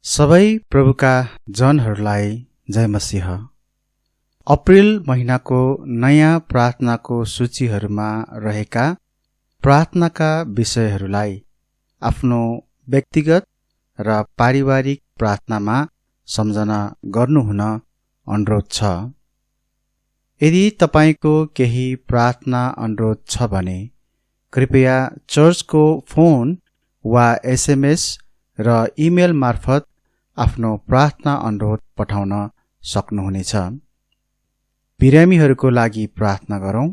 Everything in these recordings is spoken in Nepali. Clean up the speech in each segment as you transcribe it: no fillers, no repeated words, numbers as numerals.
सबै प्रभुका जनहरूलाई जय मसीह। अप्रिल महिनाको नयाँ प्रार्थनाको सूचीहरूमा रहेका प्रार्थनाका विषयहरूलाई आफ्नो व्यक्तिगत र पारिवारिक प्रार्थनामा सम्झना गर्नुहुन अनुरोध छ। यदि तपाईको केही प्रार्थना अनुरोध छ भने कृपया चर्चको फोन वा एसएमएस र इमेल मार्फत आफ्नो प्रार्थना अनुरोध पठाउन सक्नुहुनेछ। बिरामीहरूको लागि प्रार्थना गरौँ।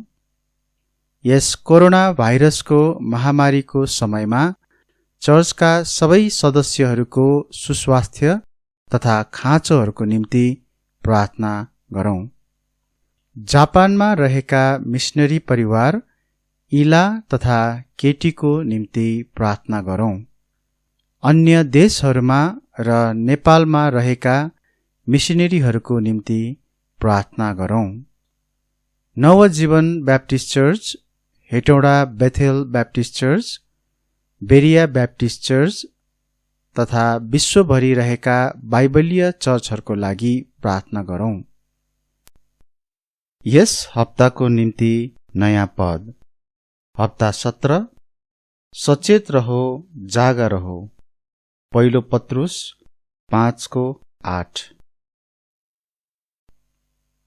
यस कोरोना भाइरसको महामारीको समयमा चर्चका सबै सदस्यहरूको सुस्वास्थ्य तथा खाँचोहरूको निम्ति प्रार्थना गरौँ। जापानमा रहेका मिशनरी परिवार इला तथा केटीको निम्ति प्रार्थना गरौँ। अन्य देशहरूमा र नेपालमा रहेका मिशनरीहरूको निम्ति प्रार्थना गरौँ। Navjivan Baptist church, Hetauda Bethel Baptist church, Berea Baptist church तथा विश्वभरि रहेका बाइबलीय चर्चहरूको लागि प्रार्थना गरौँ। यस हप्ताको निम्ति नयाँ पद, हप्ता 17, सचेत रहो जागा रहो। पहिलो पत्रुस 5:8।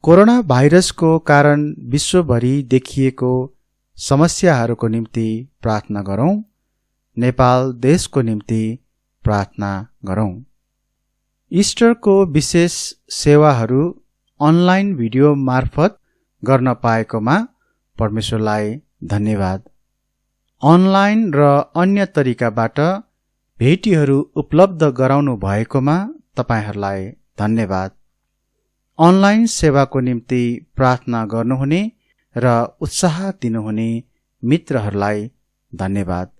कोरोना भाइरसको कारण विश्वभरि देखिएको समस्याहरूको निम्ति प्रार्थना गरौँ। नेपाल देशको निम्ति प्रार्थना गरौँ। इस्टरको विशेष सेवाहरू अनलाइन भिडियो मार्फत गर्न पाएकोमा परमेश्वरलाई धन्यवाद। अनलाइन र अन्य तरिकाबाट भेटीहरू उपलब्ध गराउनु भएकोमा तपाईहरूलाई धन्यवाद। अनलाइन सेवाको निम्ति प्रार्थना गर्नुहुने र उत्साह दिनुहुने मित्रहरूलाई धन्यवाद।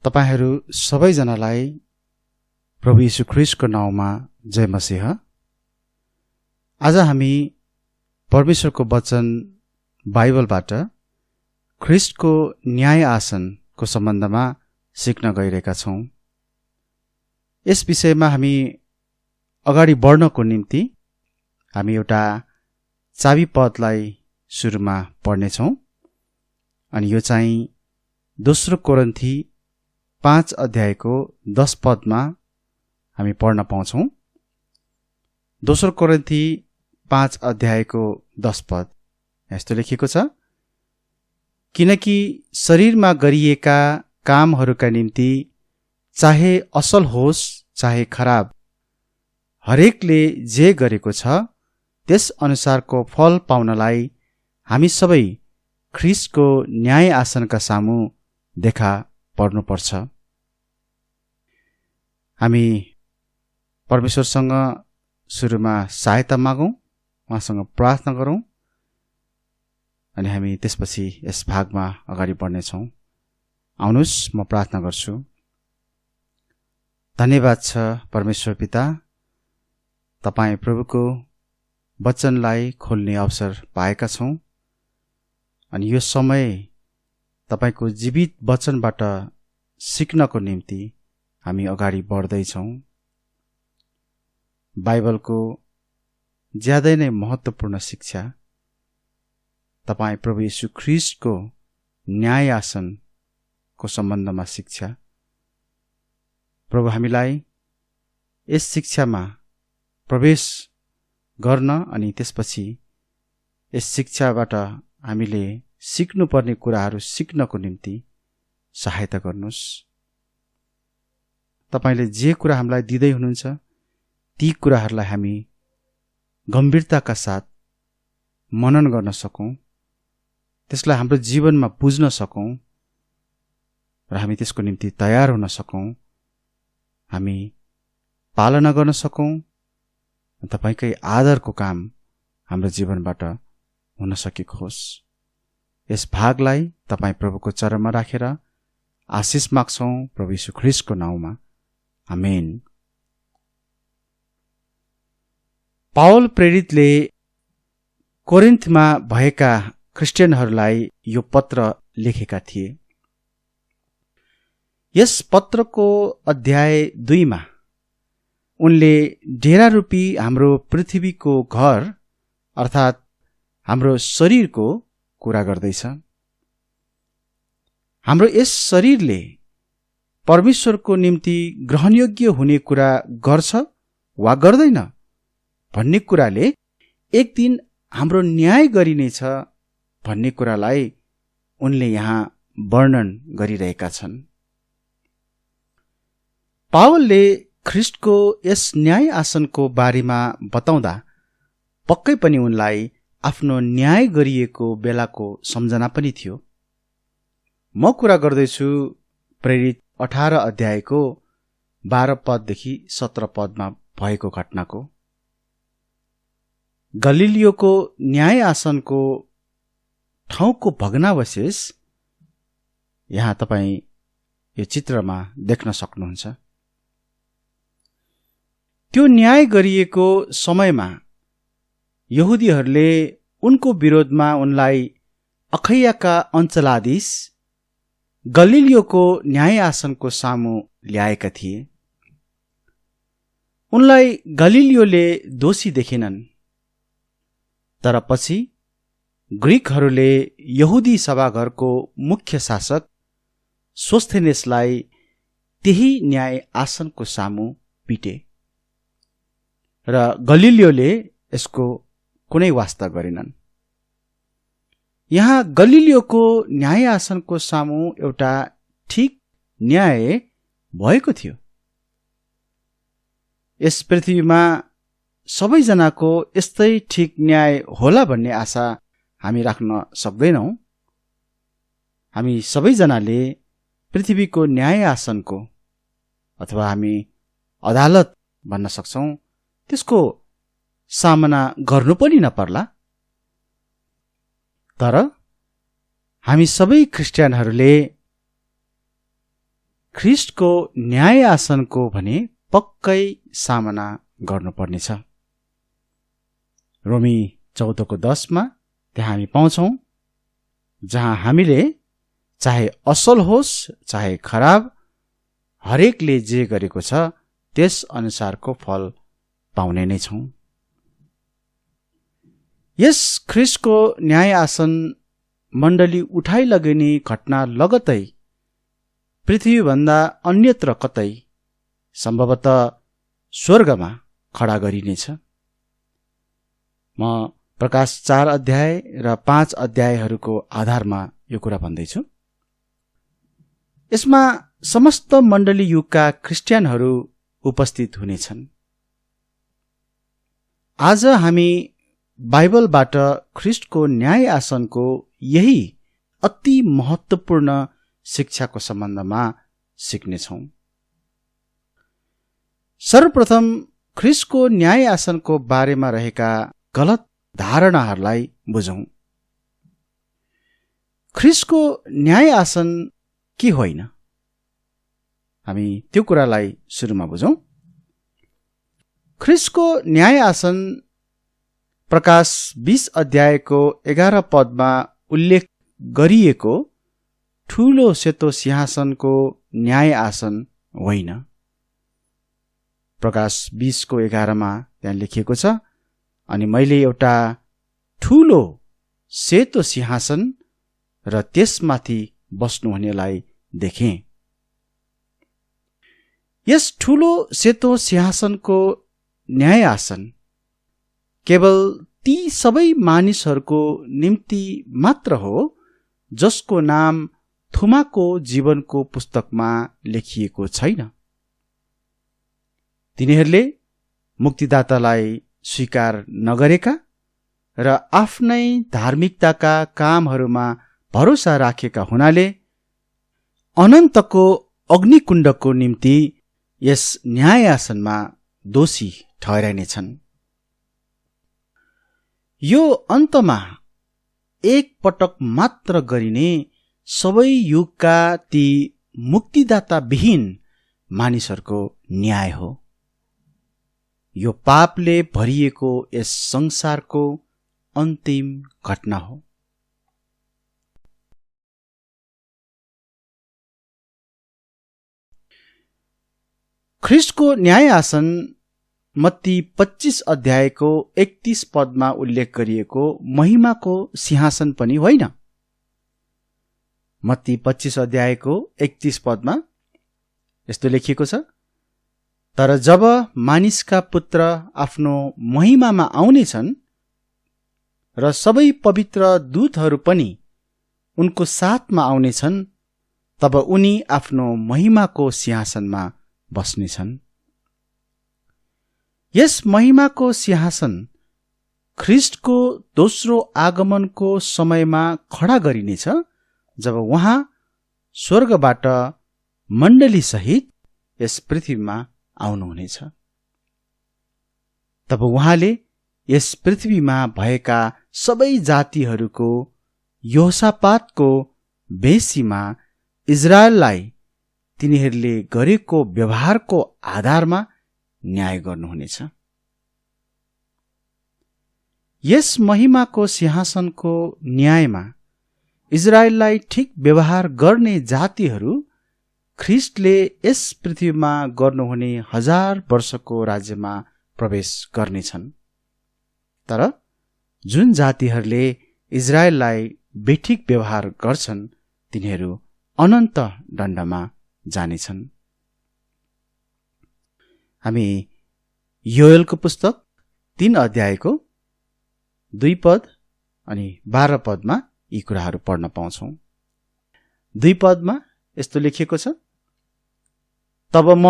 तपाईहरू सबैजनालाई प्रभु यीशु ख्रीष्टको नाउँमा जय मसीह। आज हामी परमेश्वरको वचन बाइबलबाट ख्रीष्टको न्याय आसनको सम्बन्धमा सिक्न गइरहेका छौँ। यस विषयमा हामी अगाडि बढ्नको निम्ति हामी एउटा चाबी पदलाई सुरुमा पढ्नेछौँ। अनि यो चाहिँ दोस्रो कोरिन्थी 5 अध्यायको 10 पदमा हामी पढ्न पाउँछौँ। दोस्रो कोरिन्थी 5 अध्यायको 10 पद यस्तो लेखिएको छ, किनकि शरीरमा गरिएका कामहरूका निम्ति चाहे असल होस् चाहे खराब, हरेकले जे गरेको छ त्यस अनुसारको फल पाउनलाई हामी सबै ख्रीष्टको न्याय आसनका सामु देखा पर्नुपर्छ। हामी परमेश्वरसँग सुरुमा सहायता मागौँ, उहाँसँग प्रार्थना गरौँ, अनि हामी त्यसपछि यस भागमा अगाडि बढ्नेछौँ। आउनुहोस् म प्रार्थना गर्छु। धन्यवाद छ परमेश्वर पिता, तपाईँ प्रभुको वचनलाई खोल्ने अवसर पाएका छौँ। अनि यो समय तपाईँको जीवित वचनबाट सिक्नको निम्ति हामी अगाडि बढ्दैछौँ। बाइबलको ज्यादै नै महत्त्वपूर्ण शिक्षा, तपाईँ प्रभु यीशु ख्रीष्टको न्याय आसनको सम्बन्धमा शिक्षा, प्रभु हामीलाई यस शिक्षामा प्रवेश गर्न अनि त्यसपछि यस शिक्षाबाट हामीले सिक्नुपर्ने कुराहरू सिक्नको निम्ति सहायता गर्नुहोस्। तपाईँले जे कुरा हामीलाई दिँदै हुनुहुन्छ ती कुराहरूलाई हामी गम्भीरताका साथ मनन गर्न सकौँ, त्यसलाई हाम्रो जीवनमा बुझ्न सकौँ र हामी त्यसको निम्ति तयार हुन सकौँ, हामी पालना गर्न सकौँ। तपाईँकै आदरको काम हाम्रो जीवनबाट हुन सकेको होस्। यस भागलाई तपाईँ प्रभुको चरणमा राखेर आशिष माग्छौँ प्रभु यीशु ख्रीष्टको नाउँमा, आमेन। पावल प्रेरितले कोरिन्थमा भएका क्रिस्चियनहरूलाई यो पत्र लेखेका थिए। यस पत्रको अध्याय 2 मा उनले डेरा रूपी हाम्रो पृथ्वीको घर अर्थात् हाम्रो शरीरको कुरा गर्दैछ। हाम्रो यस शरीरले परमेश्वरको निम्ति ग्रहणयोग्य हुने कुरा गर्छ वा गर्दैन भन्ने कुराले एक दिन हाम्रो न्याय गरिनेछ भन्ने कुरालाई उनले यहाँ वर्णन गरिरहेका छन्। पावलले ख्रिस्टको यस न्याय आसनको बारेमा बताउँदा पक्कै पनि उनलाई आफ्नो न्याय गरिएको बेलाको सम्झना पनि थियो। म कुरा गर्दैछु प्रेरित 18 अध्यायको 12 पददेखि 17 पदमा भएको घटनाको। गलिलियोको न्याय आसनको ठाउँको भग्नावशेष यहाँ तपाईँ यो चित्रमा देख्न सक्नुहुन्छ। त्यो न्याय गरिएको समयमा यहुदीहरूले उनको विरोधमा उनलाई अखैयाका अञ्चलाधीश गलिलियोको न्याय आसनको सामु ल्याएका थिए। उनलाई गलिलियोले दोषी देखेनन्, तर पछि ग्रीकहरूले यहुदी सभाघरको मुख्य शासक सोस्थेनेसलाई त्यही न्याय आसनको सामु पिटे र गलिलियोले यसको कुनै वास्ता गरेनन्। यहाँ गलिलियोको न्याय आसनको सामु एउटा ठिक न्याय भएको थियो। यस पृथ्वीमा सबैजनाको यस्तै ठिक न्याय होला भन्ने आशा हामी राख्न सक्दैनौँ। हामी सबैजनाले पृथ्वीको न्याय आसनको अथवा हामी अदालत भन्न सक्छौँ त्यसको सामना गर्नु पनि नपर्ला। तर हामी सबै क्रिस्चियनहरूले ख्रिस्टको न्याय आसनको भने पक्कै सामना गर्नुपर्नेछ। रोमी 14:10 मा त्यहाँ हामी पाउँछौँ, जहाँ हामीले चाहे असल होस् चाहे खराब हरेकले जे गरेको छ त्यस अनुसारको फल पाउने नै छौँ। यस ख्रिस्टको न्याय आसन मण्डली उठाइ लगिने घटना लगतै पृथ्वीभन्दा अन्यत्र कतै सम्भवतः स्वर्गमा खडा गरिनेछ। म प्रकाश 4 अध्याय र 5 अध्यायहरूको आधारमा यो कुरा भन्दैछु। यसमा समस्त मण्डली युगका क्रिस्चियनहरू उपस्थित हुनेछन्। आज हामी बाइबलबाट ख्रिस्टको न्याय आसनको यही अति महत्त्वपूर्ण शिक्षाको सम्बन्धमा सिक्नेछौँ। सर्वप्रथम ख्रिस्टको न्याय आसनको बारेमा रहेका गलत धारणाहरूलाई बुझौँ। ख्रिस्टको न्याय आसन के होइन, हामी त्यो कुरालाई सुरुमा बुझौँ। ख्रिस्टको न्याय आसन प्रकाश 20 अध्यायको 11 पदमा उल्लेख गरिएको ठूलो सेतो सिंहासनको न्याय आसन होइन। प्रकाश 20:11 मा त्यहाँ लेखिएको छ, अनि मैले एउटा ठूलो सेतो सिंहासन र त्यसमाथि बस्नुहुनेलाई देखेँ। यस ठूलो सेतो सिंहासनको न्याय आसन केवल ती सबै मानिसहरूको निम्ति मात्र हो जसको नाम थुमाको जीवनको पुस्तकमा लेखिएको छैन। तिनीहरूले मुक्तिदातालाई स्वीकार नगरेका र आफ्नै धार्मिकताका कामहरूमा भरोसा राखेका हुनाले अनन्तको अग्निकुण्डको निम्ति यस न्याय आसनमा दोषी ठहराइनेछन्। यो अन्तमा एक पटक मात्र गरिने सबै युगका ती मुक्तिदाता विहीन मानिसहरूको न्याय हो। यो पापले भरिएको यस संसारको अन्तिम घटना हो। ख्रिस्टको न्याय आसन मत्ती 25 अध्यायको 31 पदमा उल्लेख गरिएको महिमाको सिंहासन पनि होइन। मत्ती 25 अध्यायको 31 पदमा यस्तो लेखिएको छ, तर जब मानिसका पुत्र आफ्नो महिमामा आउनेछन् र सबै पवित्र दूतहरू पनि उनको साथमा आउनेछन्, तब उनी आफ्नो महिमाको सिंहासनमा बस्नेछन्। यस महिमाको सिंहासन ख्रिस्टको दोस्रो आगमनको समयमा खडा गरिनेछ, जब उहाँ स्वर्गबाट मण्डली सहित यस पृथ्वीमा आउनुहुनेछ। तब उहाँले यस पृथ्वीमा भएका सबै जातिहरूको यहोसापातको बेसीमा इजरायललाई तिनीहरूले गरेको व्यवहारको आधारमा न्याय गर्नुहुनेछ। यस महिमाको सिंहासनको न्यायमा इजरायललाई ठिक व्यवहार गर्ने जातिहरू ख्रिस्टले यस पृथ्वीमा गर्नुहुने 1000 वर्षको राज्यमा प्रवेश गर्नेछन्। तर जुन जातिहरूले इजरायललाई बेठिक व्यवहार गर्छन्, तिनीहरू अनन्त दण्डमा जानेछन्। हामी योएलको पुस्तक 3 अध्यायको 2 पद अनि 12 पदमा यी कुराहरू पढ्न पाउँछौं। 2 पदमा यस्तो लेखिएको छ, तब म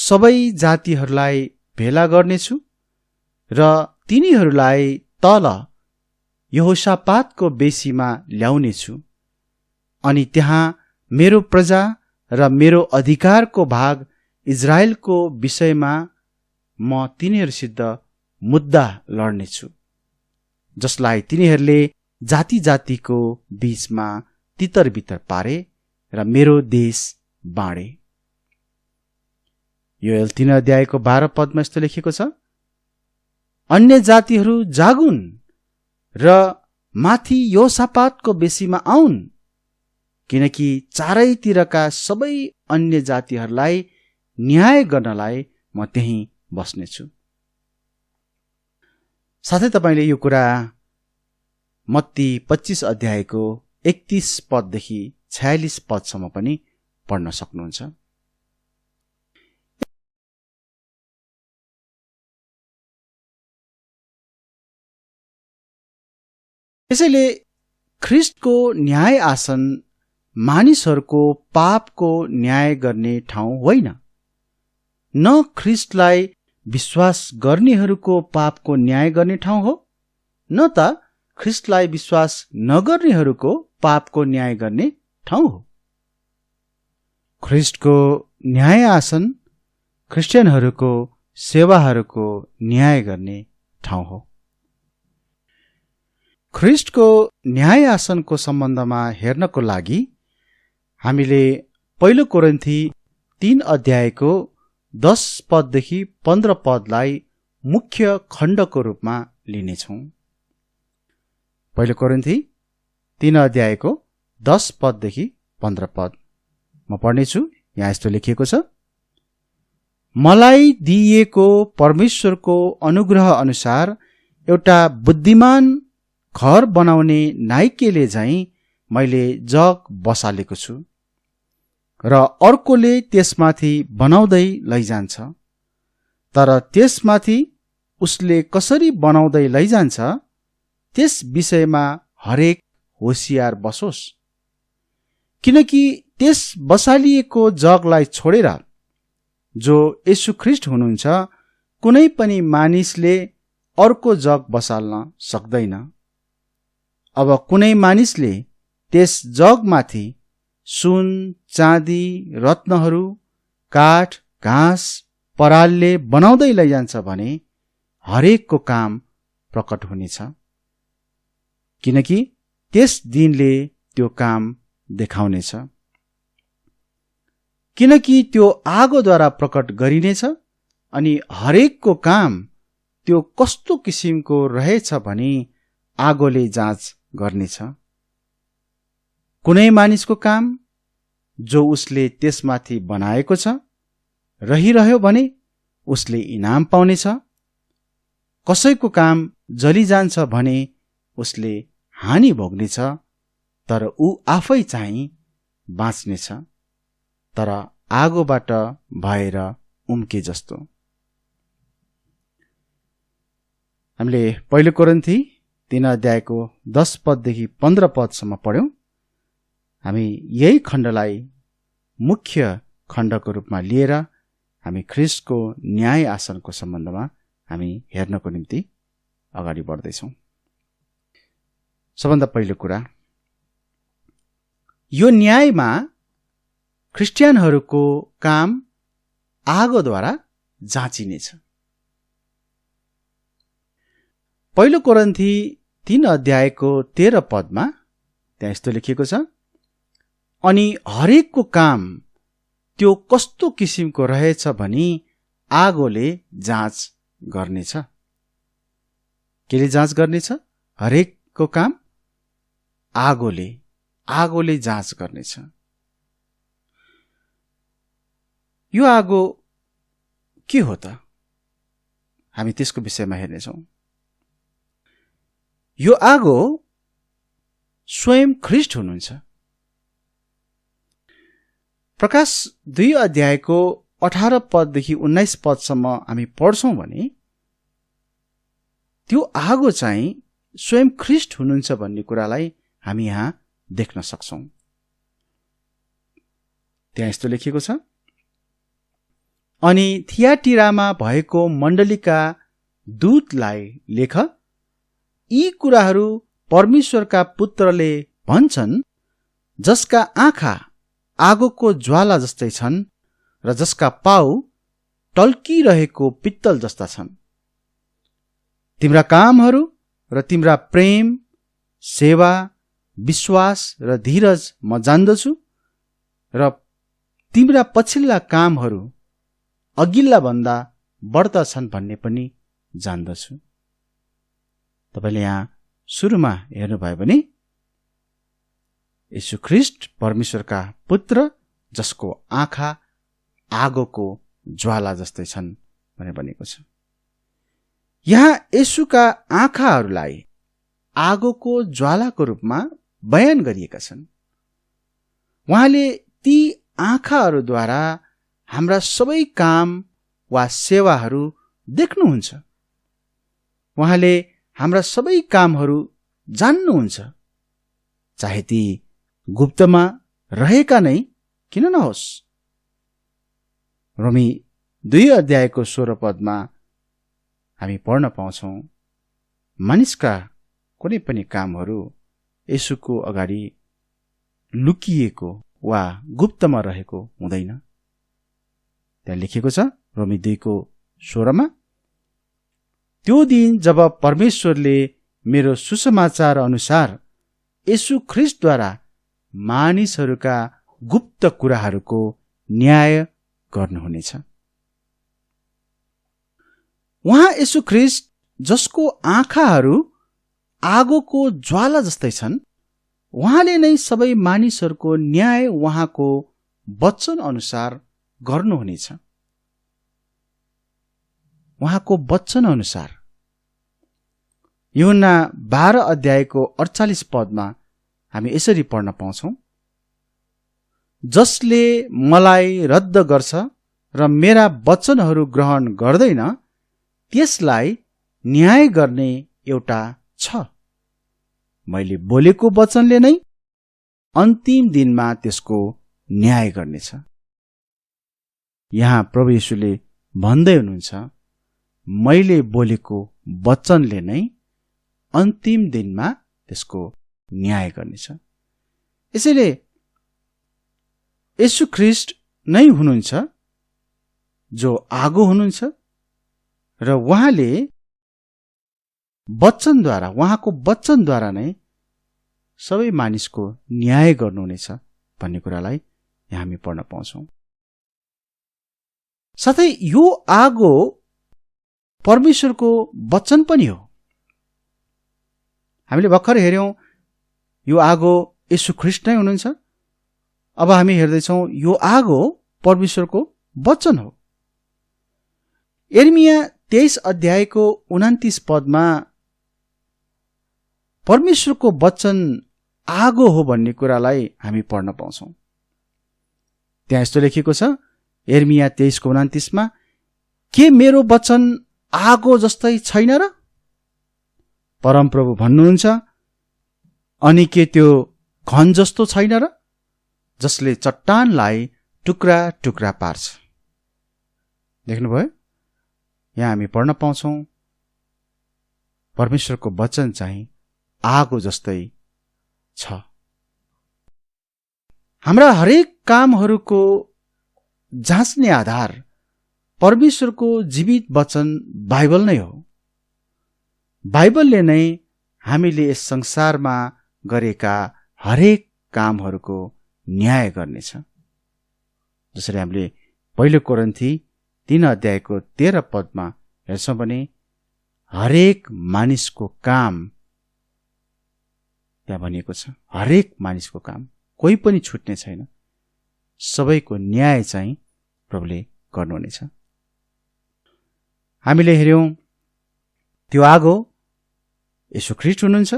सबै जातिहरूलाई भेला गर्नेछु र तिनीहरूलाई तल यहोसापातको बेसीमा ल्याउनेछु, अनि त्यहाँ मेरो प्रजा र मेरो अधिकारको भाग इजरायलको विषयमा म तिनीहरूसित मुद्दा लड्नेछु, जसलाई तिनीहरूले जाति जातिको बीचमा तितर बितर पारे र मेरो देश बाँडे। योएल 3 अध्यायको 12 पदमा यस्तो लेखिएको छ, अन्य जातिहरू जागुन् र माथि यहोसापातको बेसीमा आउन्, किनकि चारैतिरका सबै अन्य जातिहरूलाई न्याय गर्नलाई म त्यही बस्नेछु। साथै तपाईले यो कुरा मत्ती 25 अध्यायको 31 पददेखि 46 पदसम्म पनि पढ्न सक्नुहुन्छ। यसैले ख्रिस्टको न्याय आसन मानिसहरूको पापको न्याय गर्ने ठाउँ होइन, न ख्रिस्टलाई विश्वास गर्नेहरूको पापको न्याय गर्ने ठाउँ हो, न त ख्रिस्टलाई विश्वास नगर्नेहरूको पापको न्याय गर्ने ठाउँ हो। ख्रिस्टको न्याय आसन क्रिस्चियनहरूको सेवाहरूको न्याय गर्ने ठाउँ हो। ख्रिस्टको न्याय आसनको सम्बन्धमा हेर्नको लागि हामीले 1 कोरिन्थी 3 अध्यायको 10 पददेखि 15 पदलाई मुख्य खण्डको रूपमा लिनेछौं। 1 कोरिन्थी 3 अध्यायको 10 पददेखि 15 पद म पढ्नेछु। यहाँ यस्तो लेखिएको छ, मलाई दिइएको परमेश्वरको अनुग्रह अनुसार एउटा बुद्धिमान घर बनाउने नाइकेले झैं मैले जग बसालेको छु र अर्कोले त्यसमाथि बनाउँदै लैजान्छ। तर त्यसमाथि उसले कसरी बनाउँदै लैजान्छ त्यस विषयमा हरेक होशियार बसोस्, किनकि त्यस बसालिएको जगलाई छोडेर जो येशू ख्रिस्ट हुनुहुन्छ कुनै पनि मानिसले अर्को जग बसाल्न सक्दैन। अब कुनै मानिसले त्यस जगमाथि सुन, चाँदी, रत्नहरू, काठ, घाँस, परालले बनाउँदै लैजान्छ भने हरेकको काम प्रकट हुनेछ, किनकि त्यस दिनले त्यो काम देखाउनेछ। किनकि त्यो आगोद्वारा प्रकट गरिनेछ अनि हरेकको काम त्यो कस्तो किसिमको रहेछ भनी आगोले जाँच गर्नेछ। कुनै मानिसको काम जो उसले त्यसमाथि बनाएको छ रहिरह्यो भने उसले इनाम पाउनेछ। कसैको काम जलिजान्छ भने उसले हानि भोग्नेछ, तर ऊ आफै चाहिँ बाँच्नेछ, तर आगोबाट भएर उम्के जस्तो। हामीले पहिलो कोरिन्थी 3 अध्यायको 10 पददेखि 15 पदसम्म पढ्यौं। हामी यही खण्डलाई मुख्य खण्डको रूपमा लिएर हामी ख्रीष्टको न्याय आसनको सम्बन्धमा हामी हेर्नको निम्ति अगाडि बढ्दैछौँ। सबभन्दा पहिलो कुरा, यो न्यायमा क्रिस्चियनहरूको काम आगोद्वारा जाँचिनेछ। पहिलो कोरिन्थी 3 अध्यायको 13 पदमा त्यहाँ यस्तो लेखिएको छ, अनि हरेकको काम त्यो कस्तो किसिमको रहेछ भनी आगोले जाँच गर्नेछ। केले जाँच गर्नेछ? हरेकको काम आगोले जाँच गर्नेछ। यो आगो के हो त? हामी त्यसको विषयमा हेर्नेछौँ। यो आगो स्वयं ख्रीष्ट हुनुहुन्छ। प्रकाश 2 अध्यायको 18 पददेखि 19 पदसम्म हामी पढ्छौं भने त्यो आगो चाहिँ स्वयं ख्रीष्ट हुनुहुन्छ भन्ने कुरालाई हामी यहाँ देख्न सक्छौं। त्यहाँ यस्तो लेखिएको छ, अनि थियाटिरामा भएको मण्डलीका दूतलाई लेख, यी कुराहरू परमेश्वरका पुत्रले भन्छन्, जसका आँखा आगोको ज्वाला जस्तै छन् र जसका पाउ टल्किरहेको पित्तल जस्ता छन्। तिम्रा कामहरू र तिम्रा प्रेम, सेवा, विश्वास र धीरज म जान्दछु, र तिम्रा पछिल्ला कामहरू अघिल्ला भन्दा बढ्ता छन् भन्ने पनि जान्दछु। तपाईले यहाँ सुरुमा हेर्नुभयो भने यीशु ख्रीष्ट परमेश्वरका पुत्र, जसको आँखा आगोको ज्वाला जस्तै छन् भनेर भनेको छ। यहाँ यीशुका आँखाहरूलाई आगोको ज्वालाको रूपमा बयान गरिएका छन्। उहाँले ती आँखाहरूद्वारा हाम्रा सबै काम वा सेवाहरू देख्नुहुन्छ। उहाँले हाम्रा सबै कामहरू जान्नुहुन्छ, चाहे ती गुप्तमा रहेका नै किन नहोस्। रोमी 2 अध्यायको 16 पदमा हामी पढ्न पाउँछौं, मानिसका कुनै पनि कामहरू येशूको अगाडि लुकिएको वा गुप्तमा रहेको हुँदैन। त्यहाँ लेखिएको छ रोमी 2:16मा, त्यो दिन जब परमेश्वरले मेरो सुसमाचार अनुसार येशू ख्रीष्टद्वारा मानिसहरूका गुप्त कुराहरूको न्याय गर्नुहुनेछ। उहाँ येशू ख्रीष्ट, जसको आँखाहरू आगोको ज्वाला जस्तै छन्, उहाँले नै सबै मानिसहरूको न्याय उहाँको वचन अनुसार गर्नुहुनेछ। उहाँको वचन अनुसार यूहन्ना 12 अध्यायको 48 पदमा हामी यसरी पढ्न पाउँछौं, जसले मलाई रद्द गर्छ र मेरा वचनहरू ग्रहण गर्दैन, त्यसलाई न्याय गर्ने एउटा छ। मैले बोलेको वचनले नै अन्तिम दिनमा त्यसको न्याय गर्नेछ। यहाँ प्रभु येशूले भन्दै हुनुहुन्छ, मैले बोलेको वचनले नै अन्तिम दिनमा त्यसको न्याय गर्नेछ। यसैले येशू ख्रीष्ट नै हुनुहुन्छ जो आगो हुनुहुन्छ, र उहाँले वचनद्वारा, उहाँको वचनद्वारा नै सबै मानिसको न्याय गर्नुहुनेछ भन्ने कुरालाई यहाँ हामी पढ्न पाउँछौं। साथै यो आगो परमेश्वरको वचन पनि हो। हामीले भर्खर हेर्यौं यो आगो येशू ख्रीष्ट नै हुनुहुन्छ। अब हामी हेर्दैछौं यो आगो परमेश्वरको वचन हो। यिर्मया 23 अध्यायको 29 पदमा परमेश्वरको वचन आगो हो भन्ने कुरालाई हामी पढ्न पाउँछौं। त्यहाँ यस्तो लेखिएको छ, यिर्मया 23:29 के मेरो वचन आगो जस्तै छैन र? परमप्रभु भन्नुहुन्छ, अनि के त्यो घन जस्तो छैन र, जसले चट्टानलाई टुक्रा टुक्रा पार्छ। देख्नुभयो, यहाँ हामी पढ्न पाउँछौं परमेश्वरको वचन चाहिँ आगो जस्तै छ। हाम्रा हरेक कामहरूको जाँच्ने आधार परमेश्वरको जीवित वचन बाइबल नै हो। बाइबलले नै हामीले यस संसारमा गरेका हरेक कामहरूको न्याय गर्नेछ। जसरी हामीले 1 कोरिन्थी 3 अध्यायको 13 पदमा हेर्छौं भने हरेक मानिसको काम त्यहाँ भनिएको छ। हरेक मानिसको काम, कोही पनि छुट्ने छैन। सबैको न्याय चाहिँ प्रभुले गर्नुहुनेछ। हामीले हेर्यौं त्यो आगो येशू ख्रीष्ट हुनुहुन्छ।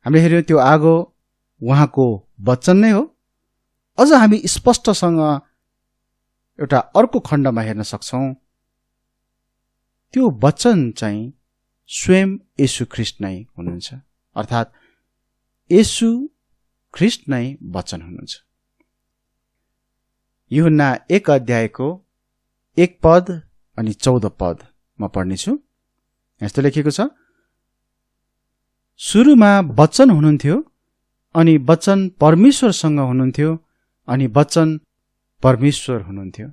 हामीले हेर्यौं त्यो आगो उहाँको वचन नै हो। अझ हामी स्पष्टसँग एउटा अर्को खण्डमा हेर्न सक्छौं, त्यो वचन चाहिँ स्वयं येशू ख्रीष्ट नै हुनुहुन्छ। अर्थात् येशू ख्रीष्ट नै वचन हुनुहुन्छ। यूहन्ना 1 अध्यायको 1 पद अनि 14 पद म पढ्नेछु। यस्तो लेखिएको छ, सुरुमा वचन हुनुहुन्थ्यो, अनि वचन परमेश्वरसँग हुनुहुन्थ्यो, अनि वचन परमेश्वर हुनुहुन्थ्यो।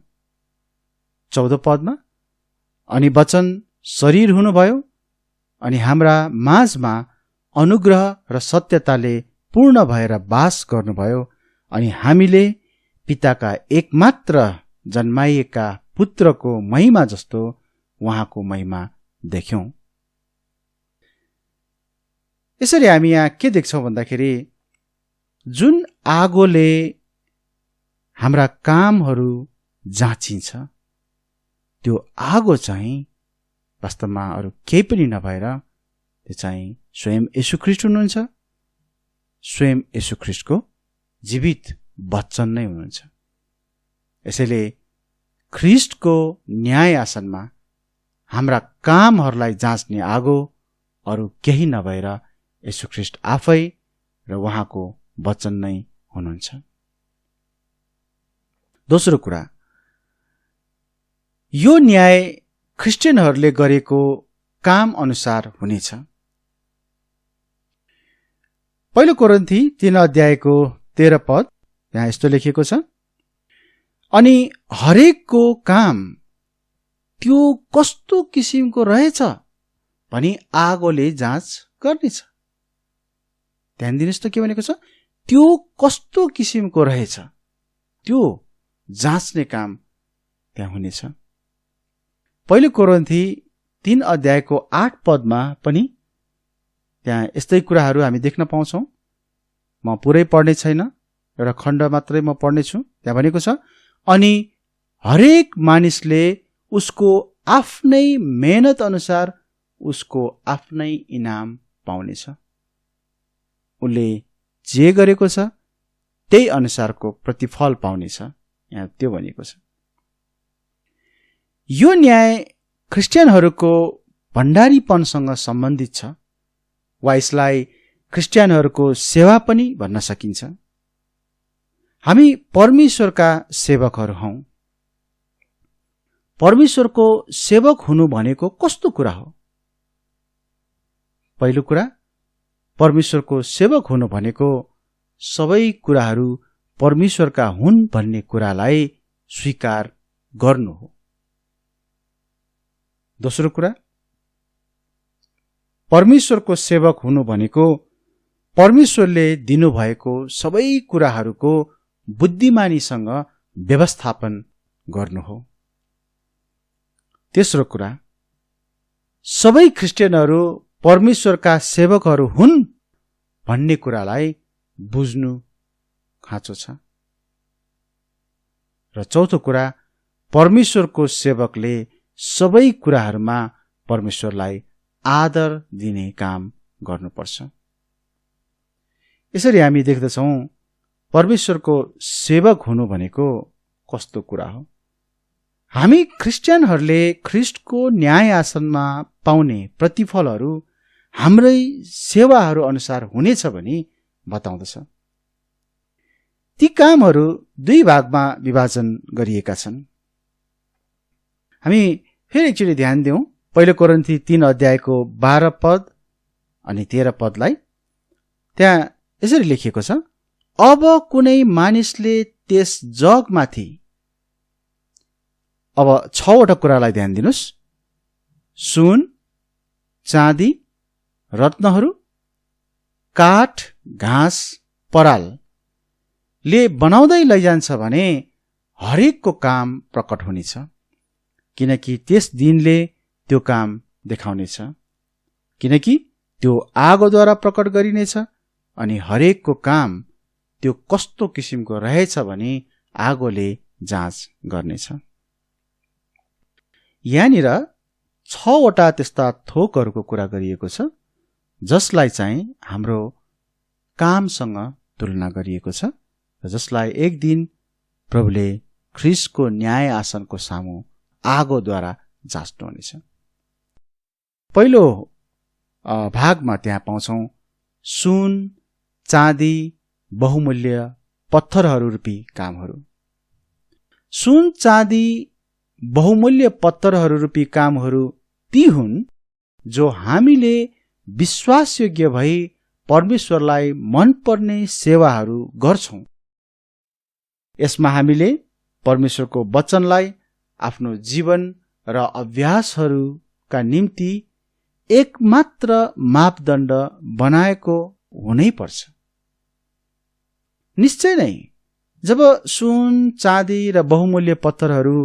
14 पदमा, अनि वचन शरीर हुनुभयो, अनि हाम्रा माझमा अनुग्रह र सत्यताले पूर्ण भएर वास गर्नुभयो, अनि हामीले पिताका एकमात्र जन्माइएका पुत्रको महिमा जस्तो उहाँको महिमा देख्यौं। यसरी हामी यहाँ के देख्छौं भन्दाखेरि, जुन आगोले हाम्रा कामहरू जाँचिन्छ, त्यो आगो चाहिँ वास्तवमा अरू केही पनि नभएर त्यो चाहिँ स्वयं येशू ख्रीष्ट हुनुहुन्छ। स्वयं येशू ख्रीष्टको जीवित वचन नै हुनुहुन्छ। यसैले ख्रीष्टको न्याय आसनमा हाम्रा कामहरूलाई जाँच्ने आगो अरू केही नभएर येशू ख्रीष्ट आफै र उहाँको वचन नै हुनुहुन्छ। दोस्रो कुरा, यो न्याय ख्रिस्टियनहरूले गरेको काम अनुसार हुनेछ। 1 कोरिन्थी 3 अध्यायको 13 पद यहाँ यस्तो लेखिएको छ, अनि हरेकको काम त्यो कस्तो किसिमको रहेछ भनी आगोले जाँच गर्नेछ। ध्यान दिनुस् त के भनेको छ, त्यो कस्तो किसिमको रहेछ त्यो जाँच्ने काम त्यहाँ हुनेछ। 1 कोरिन्थी 3 अध्यायको 8 पदमा पनि त्यहाँ यस्तै कुराहरू हामी देख्न पाउँछौं। म पुरै पढ्ने छैन, एउटा खण्ड मात्रै म पढ्नेछु। त्यहाँ भनेको छ, अनि हरेक मानिसले उसको आफ्नै मेहनत अनुसार उसको आफ्नै इनाम पाउनेछ। उसले जे गरेको छ त्यही अनुसारको प्रतिफल पाउनेछ, यहाँ त्यो भनेको छ। यो न्याय ख्रिस्टियनहरूको भण्डारीपनसँग सम्बन्धित छ, वा यसलाई ख्रिस्टियनहरूको सेवा पनि भन्न सकिन्छ। हामी परमेश्वरका सेवकहरू हौं। परमेश्वरको सेवक हुनु भनेको कस्तो कुरा हो? पहिलो कुरा, परमेश्वरको सेवक हुनु भनेको सबै कुराहरू परमेश्वरका हुन् भन्ने कुरालाई स्वीकार गर्नु हो। दोस्रो कुरा, परमेश्वरको सेवक हुनु भनेको परमेश्वरले दिनुभएको सबै कुराहरूको बुद्धिमानीसँग व्यवस्थापन गर्नु हो। तेस्रो कुरा, सबै ख्रिस्टियनहरू परमेश्वरका सेवकहरू हुन् भन्ने कुरालाई बुझ्नु खाँचो छ। र चौथो कुरा, परमेश्वरको सेवकले सबै कुराहरूमा परमेश्वरलाई आदर दिने काम गर्नुपर्छ। यसरी हामी देख्दछौँ परमेश्वरको सेवक हुनु भनेको कस्तो कुरा हो। हामी क्रिस्चियनहरूले ख्रीष्टको न्याय आसनमा पाउने प्रतिफलहरू हाम्रै सेवाहरू अनुसार हुनेछ भनी बताउँदछ। ती कामहरू दुई भागमा विभाजन गरिएका छन्। हामी फेरि एकचोटि ध्यान दिउँ पहिलो कोरिन्थी 3 अध्यायको 12 पद अनि 13 पदलाई। त्यहाँ यसरी लेखिएको छ, अब कुनै मानिसले त्यस जगमाथि, अब 6वटा कुरालाई ध्यान दिनुस्, सुन, चाँदी, रत्नहरू, काठ, घाँस, परालले बनाउँदै लैजान्छ भने हरेकको काम प्रकट हुनेछ, किनकि त्यस दिनले त्यो काम देखाउनेछ, किनकि त्यो आगोद्वारा प्रकट गरिनेछ अनि हरेकको काम त्यो कस्तो किसिमको रहेछ भने आगोले जाँच गर्नेछ। यहाँनिर 6वटा त्यस्ता थोकहरूको कुरा गरिएको छ जसलाई चाहिँ हाम्रो कामसँग तुलना गरिएको छ र जसलाई एक दिन प्रभुले ख्रीष्टको न्याय आसनको सामु आगोद्वारा जाँच्नुहुनेछ। पहिलो भागमा त्यहाँ पाउँछौँ सुन, चाँदी, बहुमूल्य पत्थरहरू रूपी कामहरू। सुन, चाँदी, बहुमूल्य पत्थरहरू रूपी कामहरू ती हुन् जो हामीले विश्वासयोग्य भई परमेश्वरलाई मनपर्ने सेवाहरू गर्छौं। यसमा हामीले परमेश्वरको वचनलाई आफ्नो जीवन र अभ्यासहरूका निम्ति एकमात्र मापदण्ड बनाएको हुनै पर्छ। निश्चय नै जब सुन, चाँदी र बहुमूल्य पत्थरहरू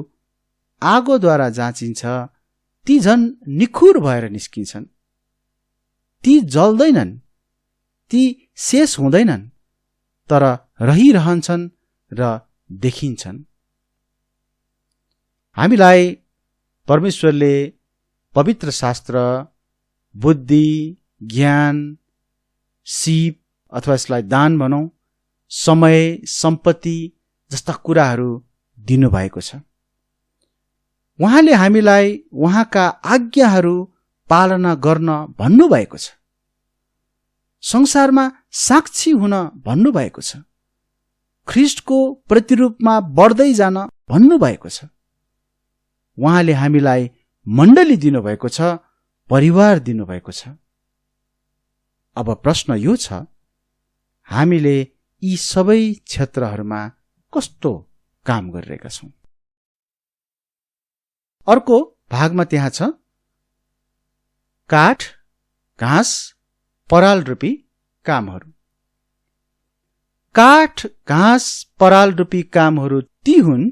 आगोद्वारा जाँचिन्छ ती झन् निखुर भएर निस्किन्छन्। ती जल्दैनन्, ती शेष हुँदैनन्, तर रहिरहन्छन् र देखिन्छन्। हामीलाई परमेश्वरले पवित्र शास्त्र, बुद्धि, ज्ञान, सीप अथवा यसलाई दान भनौं, समय, सम्पत्ति जस्ता कुराहरू दिनुभएको छ। उहाँले हामीलाई उहाँका आज्ञाहरू पालना गर्न भन्नुभएको छ। संसारमा साक्षी हुन भन्नुभएको छ। ख्रीष्टको प्रतिरूपमा बढ्दै जान भन्नुभएको छ। उहाँले हामीलाई मण्डली दिनुभएको छ, परिवार दिनुभएको छ। अब प्रश्न यो छ, हामीले यी सबै क्षेत्रहरूमा कस्तो काम गरिरहेका छौं? अर्को भागमा त्यहाँ छ काठ, घाँस, पराल रूपी कामहरू। काठ, घाँस, पराल रूपी कामहरू ती हुन्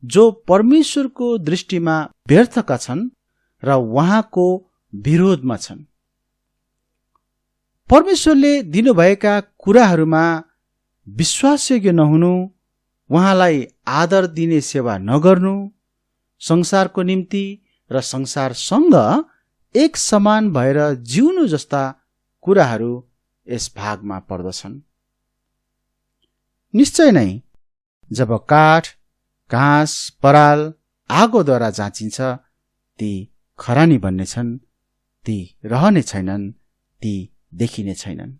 जो परमेश्वरको दृष्टिमा व्यर्थका छन् र उहाँको विरोधमा छन्। परमेश्वरले दिनुभएका कुराहरूमा विश्वासयोग्य नहुनु, उहाँलाई आदर दिने सेवा नगर्नु, संसारको निम्ति र संसारसँग एक समान भएर जिउनु जस्ता कुराहरू यस भागमा पर्दछन्। निश्चय नै जब काठ, घाँस, पराल आगोद्वारा जाँचिन्छ ती खरानी बन्नेछन्, ती रहने छैनन्, ती देखिने छैनन्।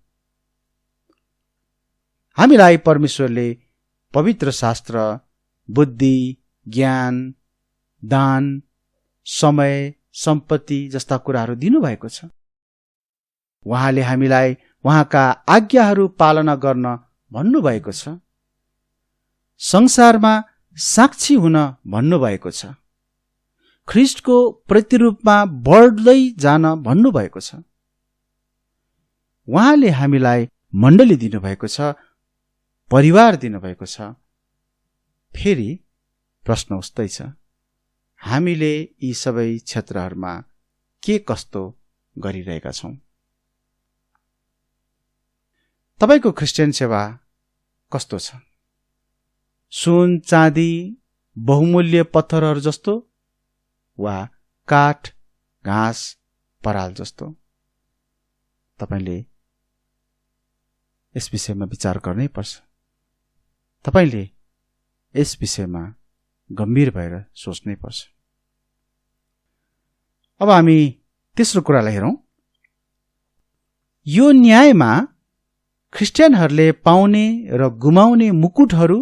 हामीलाई परमेश्वरले पवित्र शास्त्र, बुद्धि, ज्ञान, दान, समय, सम्पत्ति जस्ता कुराहरू दिनुभएको छ। उहाँले हामीलाई उहाँका आज्ञाहरू पालना गर्न भन्नुभएको छ। संसारमा साक्षी हुन भन्नुभएको छ। ख्रीष्टको प्रतिरूपमा बढ्दै जान भन्नुभएको छ। उहाँले हामीलाई मण्डली दिनुभएको छ, परिवार दिनुभएको छ। फेरि प्रश्न उस्तै छ, हामीले यी सबै क्षेत्रहरूमा के कस्तो गरिरहेका छौं? तपाईको क्रिस्चियन सेवा कस्तो छ? सुन, चाँदी, बहुमूल्य पत्थरहरू जस्तो वा काठ, घाँस, पराल जस्तो। तपाईले यस विषयमा विचार गर्नै पर्छ। तपाईले यस विषयमा गम्भीर भएर सोच्नै पर्छ। अब हामी तेस्रो कुरालाई हेरौं। यो न्यायमा ख्रिस्टियनहरूले पाउने र गुमाउने मुकुटहरू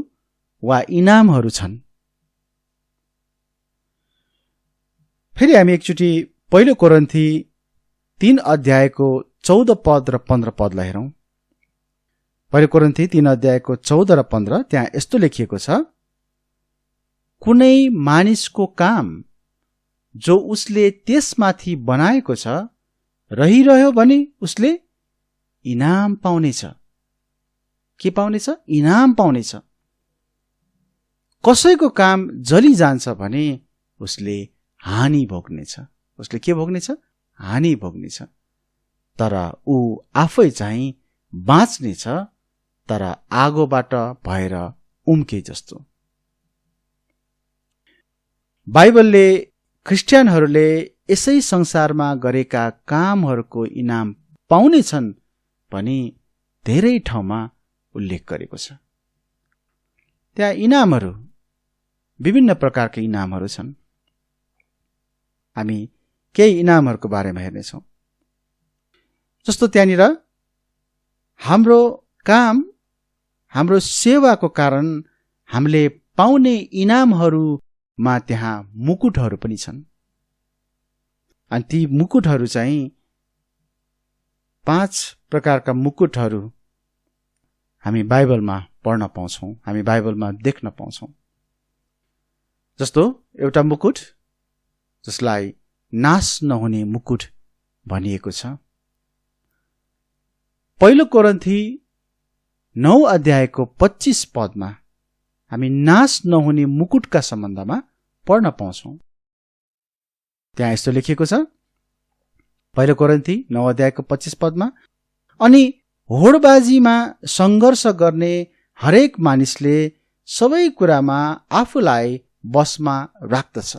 वा इनामहरू छन्। फेरि हामी एकचोटि पहिलो कोरिन्थी 3 अध्यायको 14 पद र 15 पदलाई हेरौं। पहिलो कोरिन्थी 3 अध्यायको 14 र 15 त्यहाँ यस्तो लेखिएको छ, कुनै मानिसको काम जो उसले त्यसमाथि बनाएको छ रहिरह्यो भने उसले इनाम पाउनेछ। के पाउनेछ? इनाम पाउनेछ। कसैको काम जली जान्छ भने उसले हानि भोग्नेछ। उसले के भोग्नेछ? हानि भोग्नेछ। तर ऊ आफै चाहिँ बाँच्नेछ, तर आगोबाट भएर उम्के जस्तो। बाइबलले ख्रिस्टियनहरूले यसै संसारमा गरेका कामहरूको इनाम पाउनेछन् भनी धेरै ठाउँमा उल्लेख गरेको छ। त्यहाँ इनामहरू, विभिन्न प्रकारका इनामहरू छन्। हामी केही इनामहरूको बारेमा हेर्नेछौँ। जस्तो त्यहाँनिर हाम्रो काम, हाम्रो सेवाको कारण हामीले पाउने इनामहरूमा त्यहाँ मुकुटहरू पनि छन्। अनि ती मुकुटहरू चाहिँ 5 प्रकारका मुकुटहरू हामी बाइबलमा पढ्न पाउँछौँ, हामी बाइबलमा देख्न पाउँछौँ। जस्तो एउटा मुकुट जसलाई नाश नहुने मुकुट भनिएको छ। पहिलो कोरिन्थी 9 अध्यायको 25 पदमा हामी नाश नहुने मुकुटका सम्बन्धमा पढ्न पाउँछौँ। त्यहाँ यस्तो लेखिएको छ, पहिलो कोरिन्थी 9 अध्यायको 25 पदमा, अनि होडबाजीमा सङ्घर्ष गर्ने हरेक मानिसले सबै कुरामा आफूलाई बसमा राख्दछ।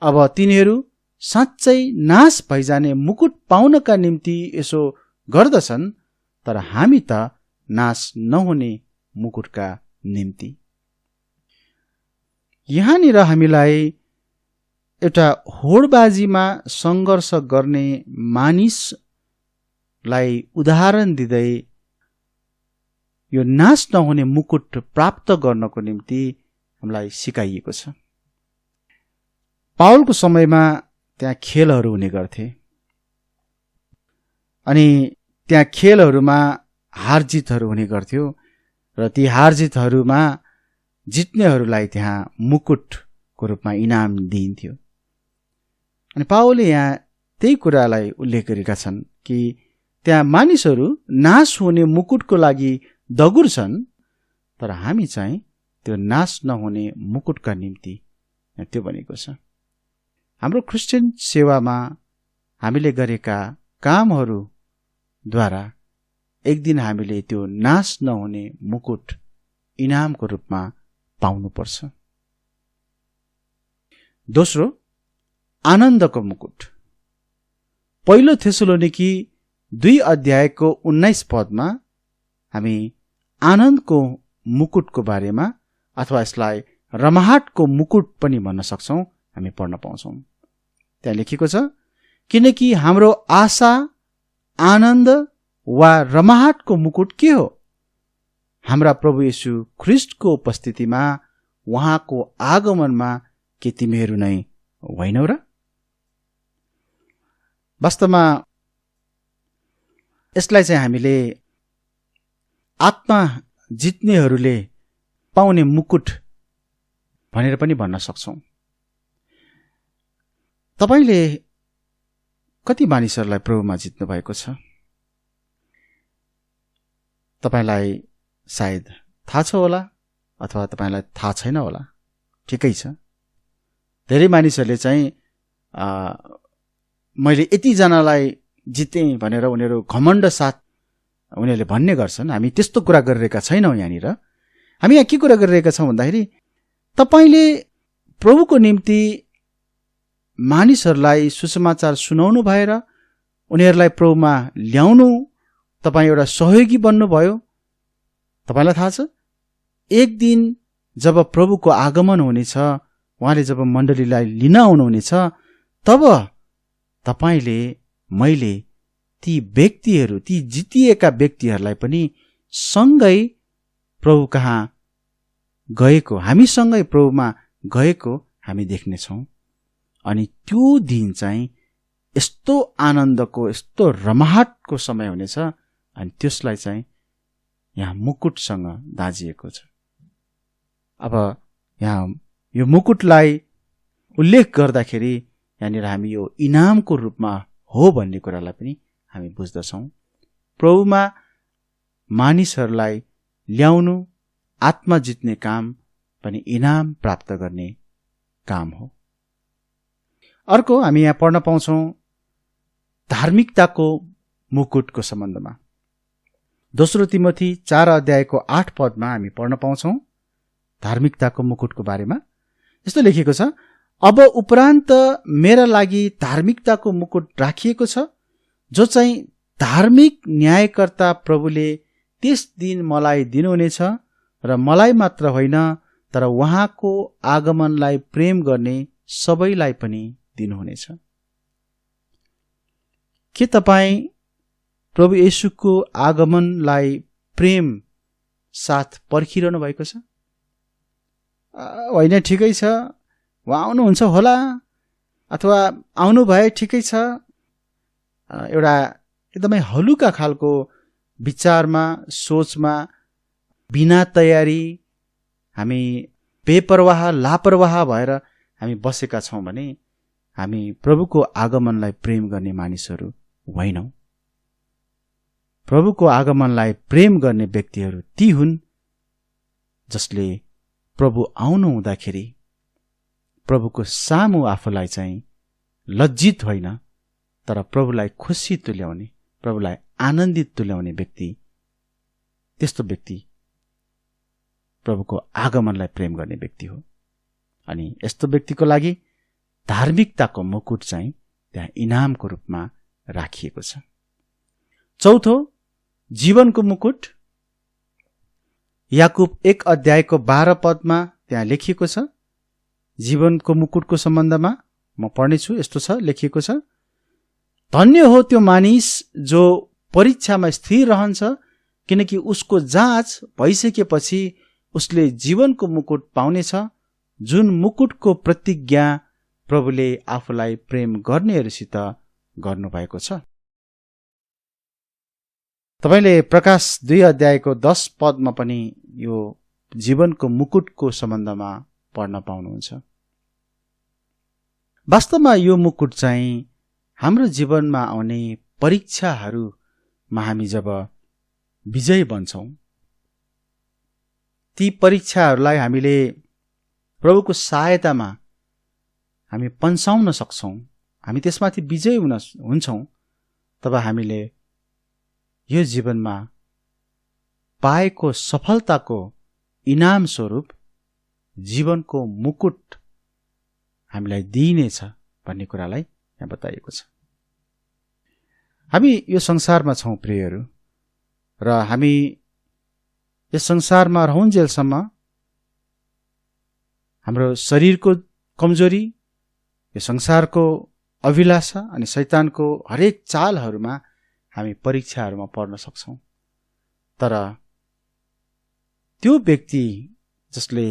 अब तिनीहरू साँच्चै नाश भइजाने मुकुट पाउनका निम्ति यसो गर्दछन्, तर हामी त नाश नहुने मुकुटका निम्ति। यहाँनिर हामीलाई एउटा होडबाजीमा सङ्घर्ष गर्ने मानिसलाई उदाहरण दिँदै यो नाश नहुने मुकुट प्राप्त गर्नको निम्ति हामीलाई सिकाइएको छ। पावलको समयमा त्यहाँ खेलहरू हुने गर्थे अनि त्यहाँ खेलहरूमा हारजितहरू हुने गर्थ्यो र ती हारजितहरूमा जित्नेहरूलाई त्यहाँ मुकुटको रूपमा इनाम दिइन्थ्यो। अनि पावलले यहाँ त्यही कुरालाई उल्लेख गरेका छन् कि त्यहाँ मानिसहरू नाश हुने मुकुटको लागि दगुर छन्, तर हामी चाहिँ त्यो नाश नहुने मुकुटका निम्ति त्यो भनेको छ। हाम्रो क्रिस्चियन सेवामा हामीले गरेका कामहरूद्वारा एक दिन हामीले त्यो नाश नहुने मुकुट इनामको रूपमा पाउनुपर्छ। दोस्रो, आनन्दको मुकुट। पहिलो थेसलोनिकी 2 अध्यायको 19 पदमा हामी आनन्दको मुकुटको बारेमा, अथवा यसलाई रमाहाटको मुकुट पनि भन्न सक्छौं, हामी पढ्न पाउँछौं। त्यहाँ लेखिएको छ, किनकि हाम्रो आशा, आनन्द वा रमाहाटको मुकुट के हो? हाम्रा प्रभु येशू ख्रिस्टको उपस्थितिमा, उहाँको आगमनमा के तिमीहरू नै होइनौ र? वास्तवमा यसलाई चाहिँ हामीले आत्मा जित्नेहरूले पाउने मुकुट भनेर पनि भन्न सक्छौं। तपाईले कति मानिसहरूलाई प्रभुमा जित्नु भएको छ? तपाईलाई सायद थाहा छ होला, अथवा तपाईलाई थाहा छैन होला, ठिकै छ। धेरै मानिसहरूले चाहिँ मैले यति जनालाई जिते भनेर उनीहरू घमण्ड साथ उनीहरूले भन्ने गर्छन्। हामी त्यस्तो कुरा गरिरहेका छैनौं। यहाँनिर हामी यहाँ के कुरा गरिरहेका छौं भन्दाखेरि, तपाईले प्रभुको निम्ति मानिसहरूलाई सुसमाचार सुनाउनु भएर उनीहरूलाई प्रभुमा ल्याउनु तपाईँ एउटा सहयोगी बन्नुभयो। तपाईँलाई थाहा छ, एक दिन जब प्रभुको आगमन हुनेछ, उहाँले जब मण्डलीलाई लिन आउनुहुनेछ, तब तपाईँले मैले ती व्यक्तिहरू, ती जितिएका व्यक्तिहरूलाई पनि सँगै प्रभु कहाँ गएको, हामीसँगै प्रभुमा गएको हामी देख्नेछौँ। अनि त्यो दिन चाहिँ यस्तो आनन्दको, यस्तो रमाहटको समय हुनेछ। अनि त्यसलाई चाहिँ यहाँ मुकुटसँग दाँजिएको छ। अब यहाँ यो मुकुटलाई उल्लेख गर्दाखेरि यहाँनिर हामी यो इनामको रूपमा हो भन्ने कुरालाई पनि हामी बुझ्दछौँ। प्रभुमा मानिसहरूलाई ल्याउनु, आत्मा जित्ने काम पनि इनाम प्राप्त गर्ने काम हो। अर्को हामी यहाँ पढ्न पाउँछौँ धार्मिकताको मुकुटको सम्बन्धमा। दोस्रो तिमोथी 4:8 हामी पढ्न पाउँछौँ धार्मिकताको मुकुटको बारेमा। यस्तो लेखिएको छ, अब उपरान्त मेरा लागि धार्मिकताको मुकुट राखिएको छ, जो चाहिँ धार्मिक न्यायकर्ता प्रभुले त्यस दिन मलाई दिनुहुनेछ, र मलाई मात्र होइन तर उहाँको आगमनलाई प्रेम गर्ने सबैलाई पनि दिनुहुनेछ। के तपाईँ प्रभु येशूको आगमनलाई प्रेम साथ पर्खिरहनु भएको छ? होइन, ठिकै छ, उहाँ आउनुहुन्छ होला, अथवा आउनु भए ठिकै छ। एउटा एकदमै हलुका खालको विचारमा, सोचमा, बिना तयारी हामी बेपरवाह, लापरवाह भएर हामी बसेका छौँ भने हामी प्रभुको आगमनलाई प्रेम गर्ने मानिसहरू होइनौँ। प्रभुको आगमनलाई प्रेम गर्ने व्यक्तिहरू ती हुन् जसले प्रभु आउनु हुँदाखेरि प्रभुको सामु आफूलाई चाहिँ लज्जित होइन तर प्रभुलाई खुसी तुल्याउने, प्रभुलाई आनन्दित तुल्याउने व्यक्ति, त्यस्तो व्यक्ति प्रभुको आगमनलाई प्रेम गर्ने व्यक्ति हो। अनि यस्तो व्यक्तिको लागि धार्मिकताको मुकुट चाहिँ त्यहाँ इनामको रूपमा राखिएको छ। चौथो, जीवनको मुकुट। याकुब 1:12 त्यहाँ लेखिएको छ जीवनको मुकुटको सम्बन्धमा। म पढ्नेछु, यस्तो छ लेखिएको छ, धन्य हो त्यो मानिस जो परीक्षामा स्थिर रहन्छ, किनकि उसको जाँच भइसकेपछि उसले जीवनको मुकुट पाउनेछ, जुन मुकुटको प्रतिज्ञा प्रभुले आफूलाई प्रेम गर्नेहरूसित गर्नुभएको छ। तपाईले प्रकाश 2:10 पनि यो जीवनको मुकुटको सम्बन्धमा पढ्न पाउनुहुन्छ। वास्तवमा यो मुकुट चाहिँ हाम्रो जीवनमा आउने परीक्षाहरूमा हामी जब विजयी बन्छौँ, ती परीक्षाहरूलाई हामीले प्रभुको सहायतामा हामी पन्साउन सक्छौँ, हामी त्यसमाथि विजयी हुन्छौँ, तब हामीले यो जीवनमा पाएको सफलताको इनाम स्वरूप जीवनको मुकुट हामीलाई दिइनेछ भन्ने कुरालाई यहाँ बताइएको छ। हामी यो संसारमा छौँ प्रियहरू, र हामी यस संसारमा रहन्जेलसम्म हाम्रो शरीरको कमजोरी, यो संसारको अभिलाषा अनि शैतानको हरेक चालहरूमा हामी परीक्षाहरूमा पर्न सक्छौँ। तर त्यो व्यक्ति जसले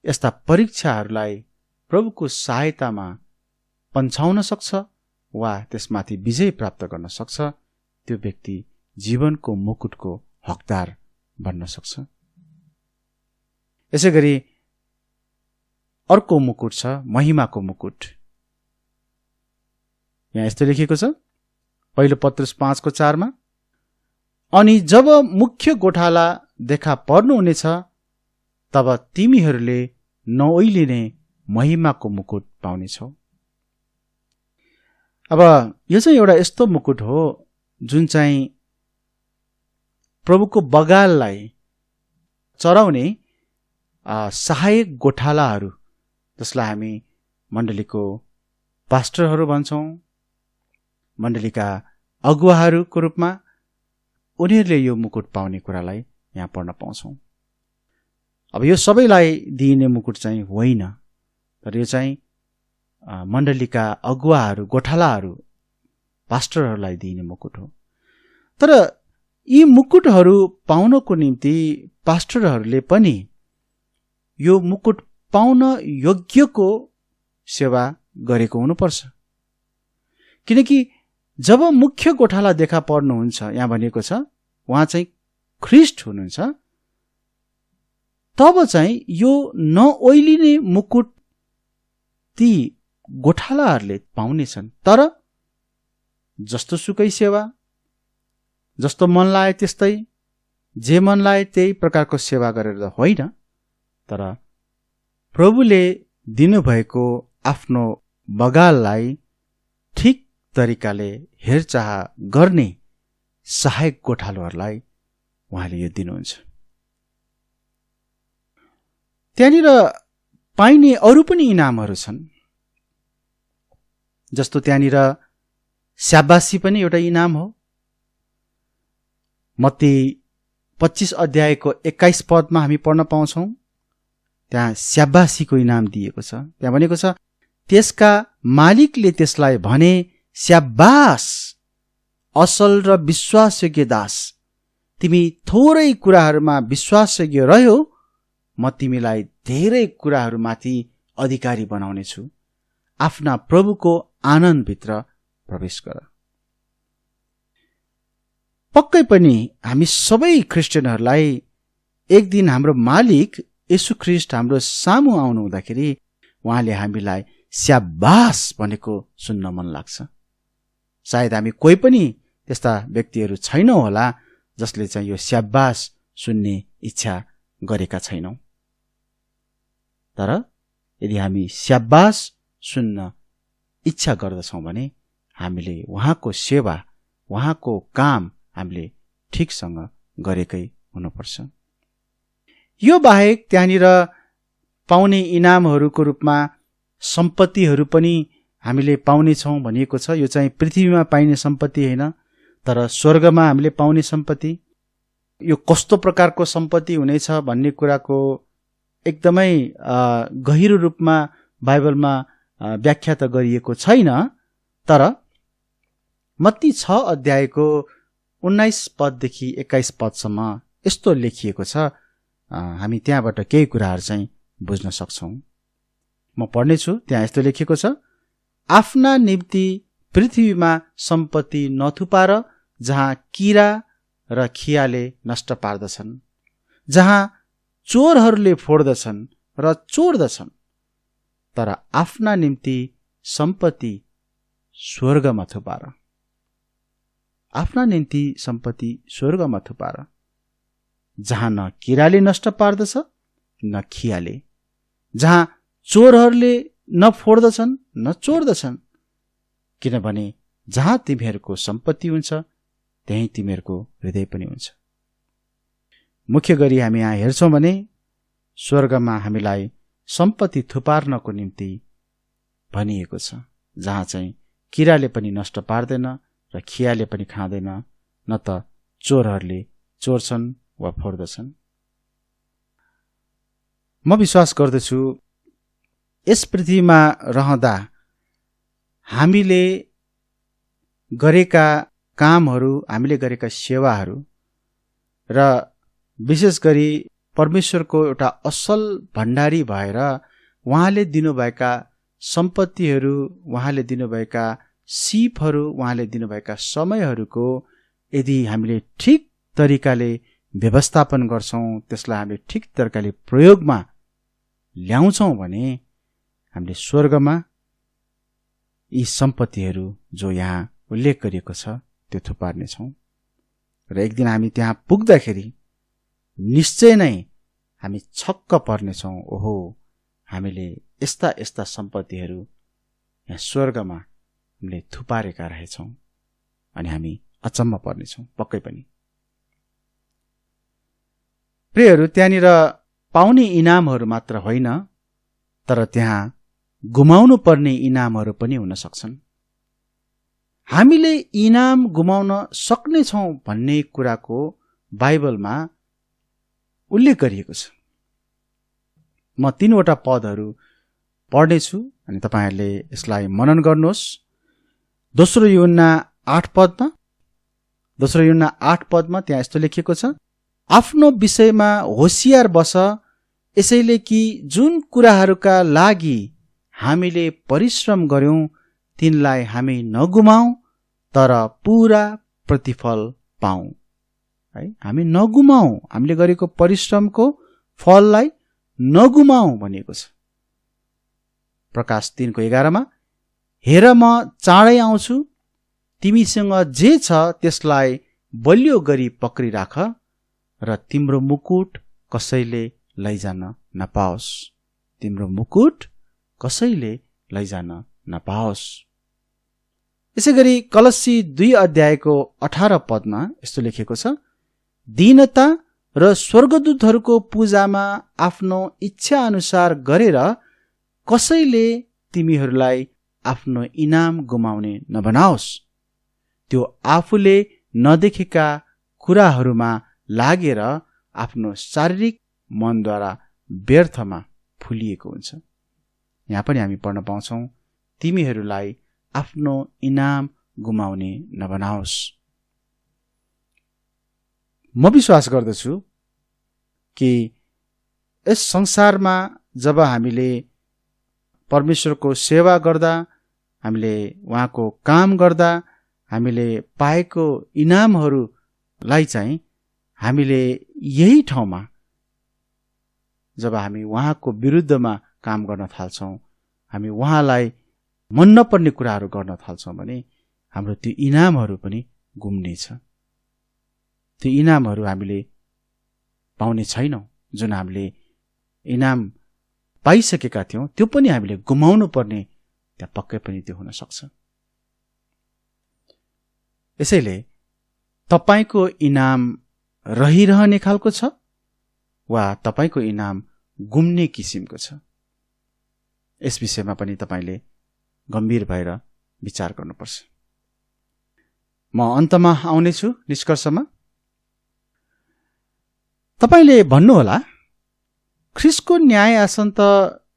यस्ता परीक्षाहरूलाई प्रभुको सहायतामा पन्छाउन सक्छ वा त्यसमाथि विजय प्राप्त गर्न सक्छ, त्यो व्यक्ति जीवनको मुकुटको हकदार बन्न सक्छ। यसै गरी अर्को मुकुट छ, महिमाको मुकुट। यहाँ यस्तो लेखिएको छ पहिलो पत्रुस 5:4 अनि जब मुख्य गोठाला देखा पर्नुहुनेछ तब तिमीहरूले नओइलिने महिमाको मुकुट पाउनेछौ। अब यो चाहिँ एउटा यस्तो मुकुट हो जुन चाहिँ प्रभुको बगाललाई चराउने सहायक गोठालाहरू, जसलाई हामी मण्डलीको पास्टरहरू भन्छौँ, मण्डलीका अगुवाहरूको रूपमा उनीहरूले यो मुकुट पाउने कुरालाई यहाँ पढ्न पाउँछौँ। अब यो सबैलाई दिइने मुकुट चाहिँ होइन, तर यो चाहिँ मण्डलीका अगुवाहरू, गोठालाहरू, पास्टरहरूलाई दिइने मुकुट हो। तर यी मुकुटहरू पाउनको निम्ति पास्टरहरूले पनि यो मुकुट पाउन योग्यको सेवा गरेको हुनुपर्छ। किनकि जब मुख्य गोठाला देखा पर्नुहुन्छ, यहाँ भनिएको छ उहाँ चाहिँ ख्रिस्ट हुनुहुन्छ, तब चाहिँ यो नओइलिने मुकुट ती गोठालाहरूले पाउनेछन्। तर जस्तो सुकै सेवा, जस्तो मन लाए त्यस्तै, जे मन लाए त्यही प्रकारको सेवा गरेर त होइन, तर प्रभुले दिनुभएको आफ्नो बगाललाई ठिक तरिकाले हेरचाह गर्ने सहायक गोठालोहरूलाई उहाँले यो दिनुहुन्छ। त्यहाँनिर पाइने अरू पनि इनामहरू छन्। जस्तो त्यहाँनिर स्याबासी पनि एउटा इनाम हो। मत्ती 25 अध्यायको 21 पदमा हामी पढ्न पाउँछौँ, त्यहाँ स्याबासीको इनाम दिएको छ। त्यहाँ भनेको छ, त्यसका मालिकले त्यसलाई भने, स्याबास असल र विश्वासयोग्य दास, तिमी थोरै कुराहरूमा विश्वासयोग्य रह्यौ, म तिमीलाई धेरै कुराहरूमाथि अधिकारी बनाउनेछु, आफ्ना प्रभुको आनन्दभित्र प्रवेश गर। पक्कै पनि हामी सबै ख्रिस्टियनहरूलाई एक दिन हाम्रो मालिक येशू ख्रिस्ट हाम्रो सामु आउनु हुँदाखेरि उहाँले हामीलाई स्याबास भनेको सुन्न मन लाग्छ। सायद हामी कोही पनि त्यस्ता व्यक्तिहरू छैनौँ होला जसले चाहिँ यो स्याबास सुन्ने इच्छा गरेका छैनौँ। तर यदि हामी स्याबास सुन्न इच्छा गर्दछौँ भने हामीले उहाँको सेवा, उहाँको काम हामीले ठिकसँग गरेकै हुनुपर्छ। यो बाहेक त्यहाँनिर पाउने इनामहरूको रूपमा सम्पत्तिहरू पनि हामीले पाउनेछौँ भनिएको छ। यो चाहिँ पृथ्वीमा पाइने सम्पत्ति होइन, तर स्वर्गमा हामीले पाउने सम्पत्ति। यो कस्तो प्रकारको सम्पत्ति हुनेछ भन्ने कुराको एकदमै गहिरो रूपमा बाइबलमा व्याख्या त गरिएको छैन, तर मत्ती 6 अध्यायको 19 पददेखि 21 पदसम्म यस्तो लेखिएको छ। हामी त्यहाँबाट केही कुराहरू चाहिँ बुझ्न सक्छौँ। म पढ्नेछु। त्यहाँ यस्तो लेखिएको छ, आफ्ना निम्ति पृथ्वीमा सम्पत्ति नथुपार, जहाँ किरा र खियाले नष्ट पार्दछन्, जहाँ चोरहरूले फोड्दछन् र चोर्दछन्, तर आफ्ना निम्ति सम्पत्ति स्वर्गमा थुपार। आफ्ना निम्ति सम्पत्ति स्वर्गमा थुपार, जहाँ न किराले नष्ट पार्दछ न खियाले, जहाँ चोरहरूले न फोड्दछन् न चोर्दछन्, किनभने जहाँ तिमीहरूको सम्पत्ति हुन्छ त्यही तिमीहरूको हृदय पनि हुन्छ। मुख्य गरी हामी यहाँ हेर्छौँ भने स्वर्गमा हामीलाई सम्पत्ति थुपार्नको निम्ति भनिएको छ, जहाँ चाहिँ किराले पनि नष्ट पार्दैन र खियाले पनि खाँदैन, न त चोरहरूले चोर्छन् वा फोड्दछन्। म विश्वास गर्दछु यस पृथ्वीमा रहँदा हामीले गरेका कामहरू, हामीले गरेका सेवाहरू र विशेष गरी परमेश्वरको एउटा असल भण्डारी भएर उहाँले दिनुभएका सम्पत्तिहरू, उहाँले दिनुभएका सिपहरू, उहाँले दिनुभएका समयहरूको यदि हामीले ठिक तरिकाले व्यवस्थापन गर्छौँ, त्यसलाई हामीले ठिक तरिकाले प्रयोगमा ल्याउँछौँ भने हामीले स्वर्गमा यी सम्पत्तिहरू जो यहाँ उल्लेख गरिएको छ त्यो थुपार्नेछौँ। र एक दिन हामी त्यहाँ पुग्दाखेरि निश्चय नै हामी छक्क पर्नेछौँ, ओहो हामीले यस्ता यस्ता सम्पत्तिहरू यहाँ स्वर्गमा हामीले थुपारेका रहेछौँ, अनि हामी अचम्म पर्नेछौँ पक्कै पनि। प्रियहरू, त्यहाँनिर पाउने इनामहरू मात्र होइन, तर त्यहाँ गुमाउनु पर्ने इनामहरू पनि हुन सक्छन्। हामीले इनाम गुमाउन सक्नेछौँ भन्ने कुराको बाइबलमा उल्लेख गरिएको छ। म 3वटा पदहरू पढ्नेछु अनि तपाईहरूले यसलाई मनन गर्नुहोस्। दोस्रो यूहन्ना 8 पदमा त्यहाँ यस्तो लेखिएको छ, आफ्नो विषयमा होशियार बस, यसैले कि जुन कुराहरूका लागि हामीले परिश्रम गर्यौं तिनलाई हामी नगुमाऊ तर पूरा प्रतिफल पाऊ। है, हामी नगुमाऊ, हामीले गरेको परिश्रमको फललाई नगुमाऊ भनिएको छ। प्रकाश 3:11 हेर म चाँडै आउँछु, तिमीसँग जे छ त्यसलाई बलियो गरी पक्रिराख र तिम्रो मुकुट कसैले लैजान नपाओस्। तिम्रो मुकुट कसैले लैजान नपाओस्। यसैगरी कलस्सी 2:18 पदमा यस्तो लेखेको छ, दीनता र स्वर्गदूतहरूको पूजामा आफ्नो इच्छा अनुसार गरेर कसैले तिमीहरूलाई आफ्नो इनाम गुमाउने नबनाओस्। त्यो आफूले नदेखेका कुराहरूमा लागेर आफ्नो शारीरिक मनद्वारा व्यर्थमा फुलिएको हुन्छ। यहाँ पनि हामी पढ्न पाउँछौँ, तिमीहरूलाई आफ्नो इनाम गुमाउने नबनाओस्। म विश्वास गर्दछु कि यस संसारमा जब हामीले परमेश्वरको सेवा गर्दा, हामीले उहाँको काम गर्दा हामीले पाएको इनामहरूलाई चाहिँ हामीले यही ठाउँमा जब हामी उहाँको विरुद्धमा काम गर्न थाल्छौँ, हामी उहाँलाई मन नपर्ने कुराहरू गर्न थाल्छौँ भने हाम्रो त्यो इनामहरू पनि गुम्नेछ। त्यो इनामहरू हामीले पाउने छैनौँ। जुन हामीले इनाम पाइसकेका थियौँ त्यो पनि हामीले गुमाउनु पर्ने त्यहाँ पक्कै पनि त्यो हुन सक्छ। यसैले तपाईको इनाम रहिरहने खालको छ वा तपाईको इनाम गुम्ने किसिमको छ, यस विषयमा पनि तपाईले गम्भीर भएर विचार गर्नुपर्छ। म अन्तमा आउनेछु निष्कर्षमा। तपाईले भन्नुहोला, ख्रिस्टको न्याय आसन त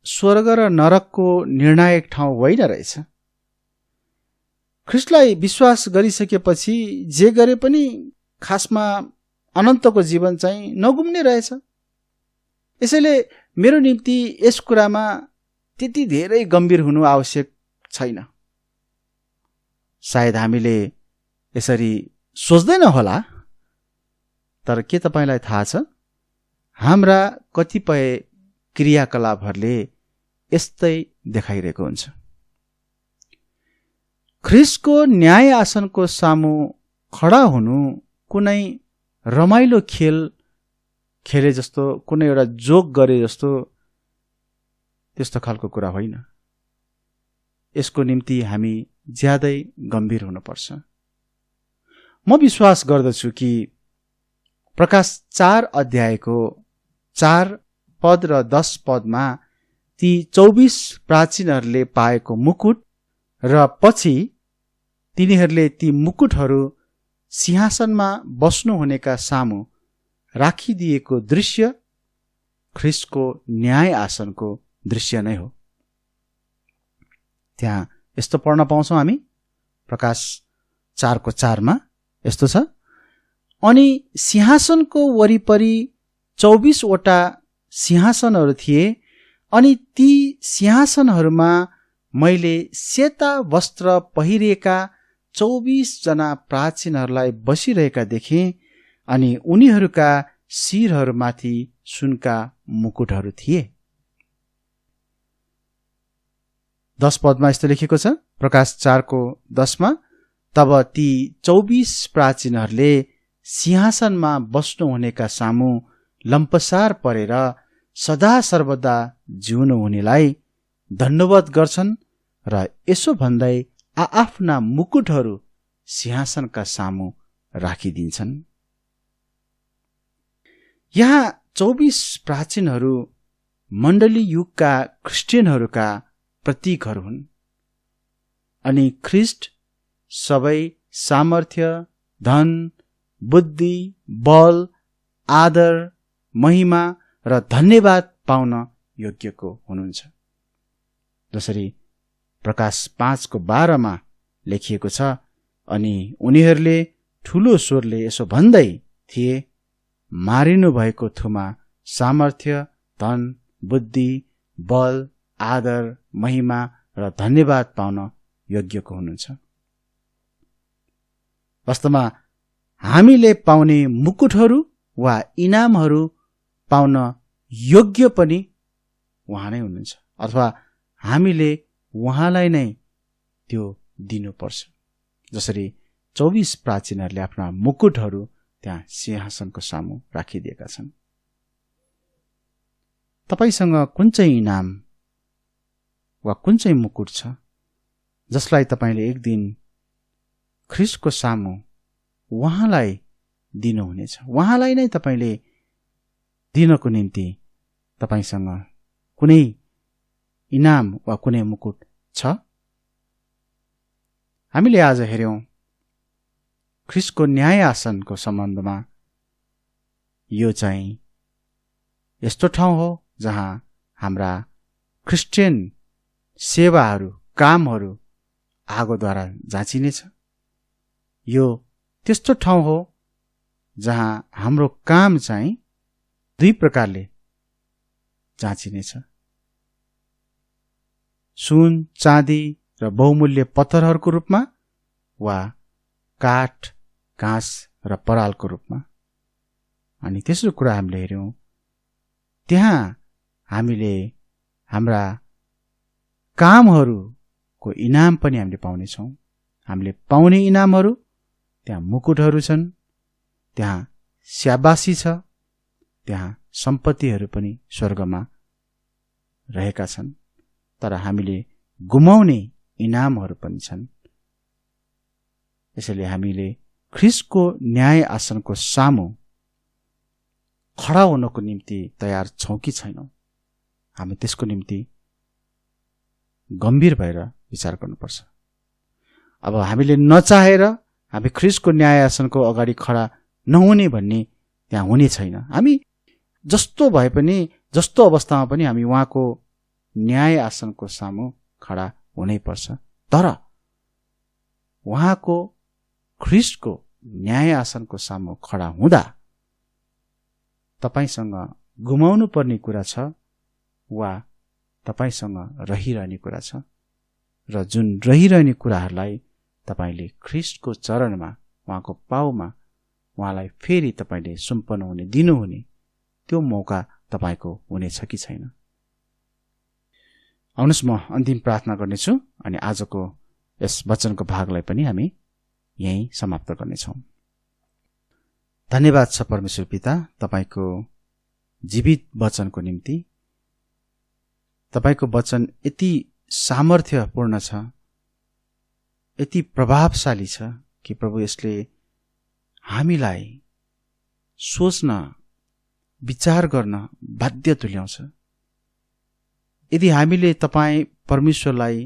स्वर्ग र नरकको निर्णायक ठाउँ होइन रहेछ। ख्रिस्टलाई विश्वास गरिसकेपछि जे गरे पनि खासमा अनन्तको जीवन चाहिँ नगुम्ने रहेछ। यसैले मेरो निम्ति यस कुरामा त्यति धेरै गम्भीर हुनु आवश्यक छैन। सायद हामीले यसरी सोच्दैन होला, तर के तपाईलाई थाहा छ, हाम्रा कतिपय क्रियाकलापहरूले यस्तै देखाइरहेको हुन्छ। ख्रिस्टको न्याय आसनको सामु खडा हुनु कुनै रमाइलो खेल खेले जस्तो, कुनै एउटा जोक गरे जस्तो त्यस्तो खालको कुरा होइन। यसको निम्ति हामी ज्यादै गम्भीर हुनुपर्छ। म विश्वास गर्दछु कि प्रकाश 4 अध्यायको 4 पद र 10 पदमा ती 24 प्राचीनहरूले पाएको मुकुट र पछि तिनीहरूले ती मुकुटहरू सिंहासनमा बस्नुहुनेका सामु राखिदिएको दृश्य ख्रिस्टको न्याय आसनको दृश्य नै हो। त्यहाँ यस्तो पढ्न पाउँछौँ हामी प्रकाश 4:4 मा यस्तो छ, अनि सिंहासनको वरिपरि 24 वटा सिंहासनहरू थिए, अनि ती सिंहासनहरूमा मैले सेता वस्त्र पहिरिएका 24 जना प्राचीनहरूलाई बसिरहेका देखेँ, अनि उनीहरूका शिरहरूमाथि सुनका मुकुटहरू थिए। 10 पदमा यस्तो लेखेको छ, प्रकाश 4:10 मा, तब ती 24 प्राचीनहरूले सिंहासनमा बस्नुहुनेका सामु लम्पसार परेर सदा सर्वदा जिउनु हुनेलाई धन्यवाद गर्छन् र यसो भन्दै आफ्ना मुकुटहरू सिंहासनका सामु राखिदिन्छन्। यहाँ 24 प्राचीनहरू मण्डली युगका क्रिस्चियनहरूका प्रतीकहरू हुन्। अनि ख्रीष्ट सबै सामर्थ्य, धन, बुद्धि, बल, आदर, महिमा र धन्यवाद पाउन योग्यको हुनुहुन्छ। जसरी प्रकाश 5:12 लेखिएको छ, अनि उनीहरूले ठूलो स्वरले यसो भन्दै थिए, मारिनु भएको थुमा सामर्थ्य, धन, बुद्धि, बल, आदर, महिमा र धन्यवाद पाउन योग्यको हुनुहुन्छ। वास्तवमा हामीले पाउने मुकुटहरू वा इनामहरू पाउन योग्य पनि उहाँ नै हुनुहुन्छ, अथवा हामीले उहाँलाई नै त्यो दिनुपर्छ। जसरी 24 प्राचीनहरूले आफ्ना मुकुटहरू त्यहाँ सिंहासनको सामु राखिदिएका छन्। तपाईसँग कुन चाहिँ इनाम वा कुन चाहिँ मुकुट छ जसलाई तपाईले एक दिन ख्रीष्टको सामु उहाँलाई दिनुहुनेछ? उहाँलाई नै तपाईले दिनको निम्ति तपाईसँग कुनै इनाम वा कुनै मुकुट छ? हामीले आज हेर्यौं ख्रीष्टको न्याय आसनको सम्बन्धमा, यो चाहिँ यस्तो ठाउँ हो जहाँ हाम्रा क्रिस्चियन सेवाहरू, कामहरू आगोद्वारा जाँचिनेछ। यो त्यस्तो ठाउँ हो जहाँ हाम्रो काम चाहिँ दुई प्रकारले जाँचिनेछ। सुन, चाँदी र बहुमूल्य पत्थरहरूको रूपमा, वा काठ, घाँस र परालको रूपमा। अनि तेस्रो कुरा हामीले हेर्यौं, त्यहाँ हामीले हाम्रा कामहरूको इनाम पनि हामीले पाउनेछौँ। हामीले पाउने इनामहरू, त्यहाँ मुकुटहरू छन्, त्यहाँ स्याबासी छ, त्यहाँ सम्पत्तिहरू पनि स्वर्गमा रहेका छन्। तर हामीले गुमाउने इनामहरू पनि छन्। यसैले हामीले ख्रीष्टको न्याय आसनको सामु खडा हुनको निम्ति तयार छौं कि छैनौं? हामी त्यसको निम्ति गम्भीर भएर विचार गर्नुपर्छ। अब हामीले नचाहेर हामी ख्रीष्टको न्याय आसनको अगाडि खडा नहुने भन्ने त्यहाँ हुने छैन। हामी जस्तो भए पनि, जस्तो अवस्थामा पनि हामी उहाँको न्याय आसनको सामु खडा हुनै पर्छ। तर उहाँको ख्रीष्टको न्याय आसनको सामु खडा हुँदा तपाईसँग गुमाउनु पर्ने कुरा छ वा तपाईसँग रहिरहने कुरा छ, र जुन रहिरहने कुराहरूलाई तपाईले ख्रीष्टको चरणमा, उहाँको पाउमा उहाँलाई फेरि तपाईले सुम्पनु हुने, दिनुहुने त्यो मौका तपाईको हुनेछ कि छैन? आउनुहोस् म अन्तिम प्रार्थना गर्नेछु, अनि आजको यस वचनको भागलाई पनि हामी यही समाप्त गर्नेछौं। धन्यवाद छ परमेश्वर पिता, तपाईको जीवित वचनको निम्ति। तपाईको वचन यति सामर्थ्यपूर्ण छ, यति प्रभावशाली छ कि प्रभु यसले हामीलाई सोच्न, विचार गर्न बाध्य तुल्याउँछ। यदि हामीले तपाईँ परमेश्वरलाई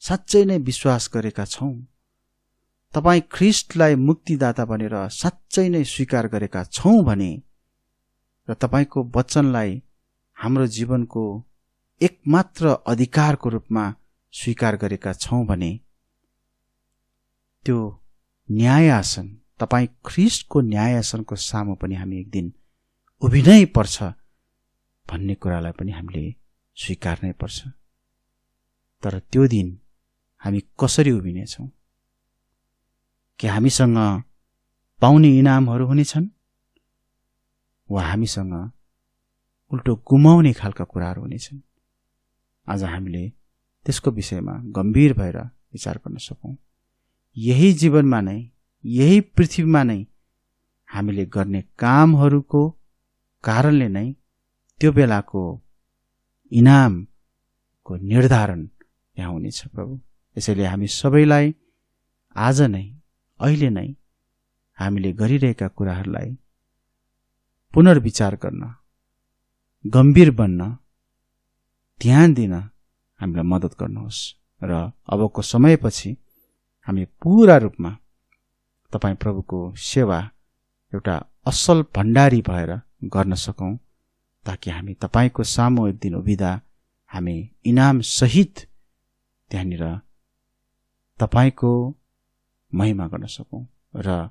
साँच्चै नै विश्वास गरेका छौं, तपाईँ ख्रीष्टलाई मुक्तिदाता भनेर साँच्चै नै स्वीकार गरेका छौं भने, र तपाईको वचनलाई हाम्रो जीवनको एकमात्र अधिकारको रूपमा स्वीकार गरेका छौं भने, त्यो न्याय आसन, तपाईँ ख्रीष्टको न्याय आसनको सामु पनि हामी एक दिन उभिनै पर्छ भन्ने कुरालाई पनि हामीले स्वीकार्नै पर्छ। तर त्यो दिन हामी कसरी उभिनेछौँ? के हामीसँग पाउने इनामहरू हुनेछन्, वा हामीसँग उल्टो गुमाउने खालका कुराहरू हुनेछन्? आज हामीले त्यसको विषयमा गम्भीर भएर विचार गर्न सकौं। यही जीवनमा नै, यही पृथ्वीमा नै हामीले गर्ने कामहरूको कारणले नै त्यो बेलाको इनामको निर्धारण यहाँ हुनेछ प्रभु। यसैले हामी सबैलाई आज नै, अहिले नै हामीले गरिरहेका कुराहरूलाई पुनर्विचार गर्न, गम्भीर बन्न, ध्यान दिन हामीलाई मद्दत गर्नुहोस् र अबको समयपछि हामी पूरा रूपमा तपाईँ प्रभुको सेवा एउटा असल भण्डारी भएर गर्न सकौं, ताकि हामी तपाईको सामु एक दिन उभिँदा हामी इनाम सहित त्यहाँनिर तपाईको महिमा गर्न सकौं र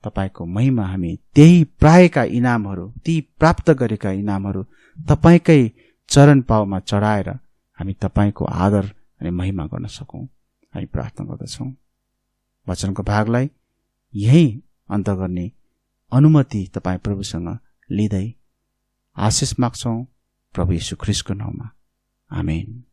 तपाईको महिमा हामी त्यही प्रायका इनामहरू, ती प्राप्त गरेका इनामहरू तपाईकै चरण पाउमा चढाएर हामी तपाईको आदर अनि महिमा गर्न सकौं। हामी प्रार्थना गर्दछौं। वचनको भागलाई यही अन्त गर्ने अनुमति तपाईँ प्रभुसँग लिँदै आशिष माग्छौं प्रभु येशू ख्रीष्टको नाममा। आमेन।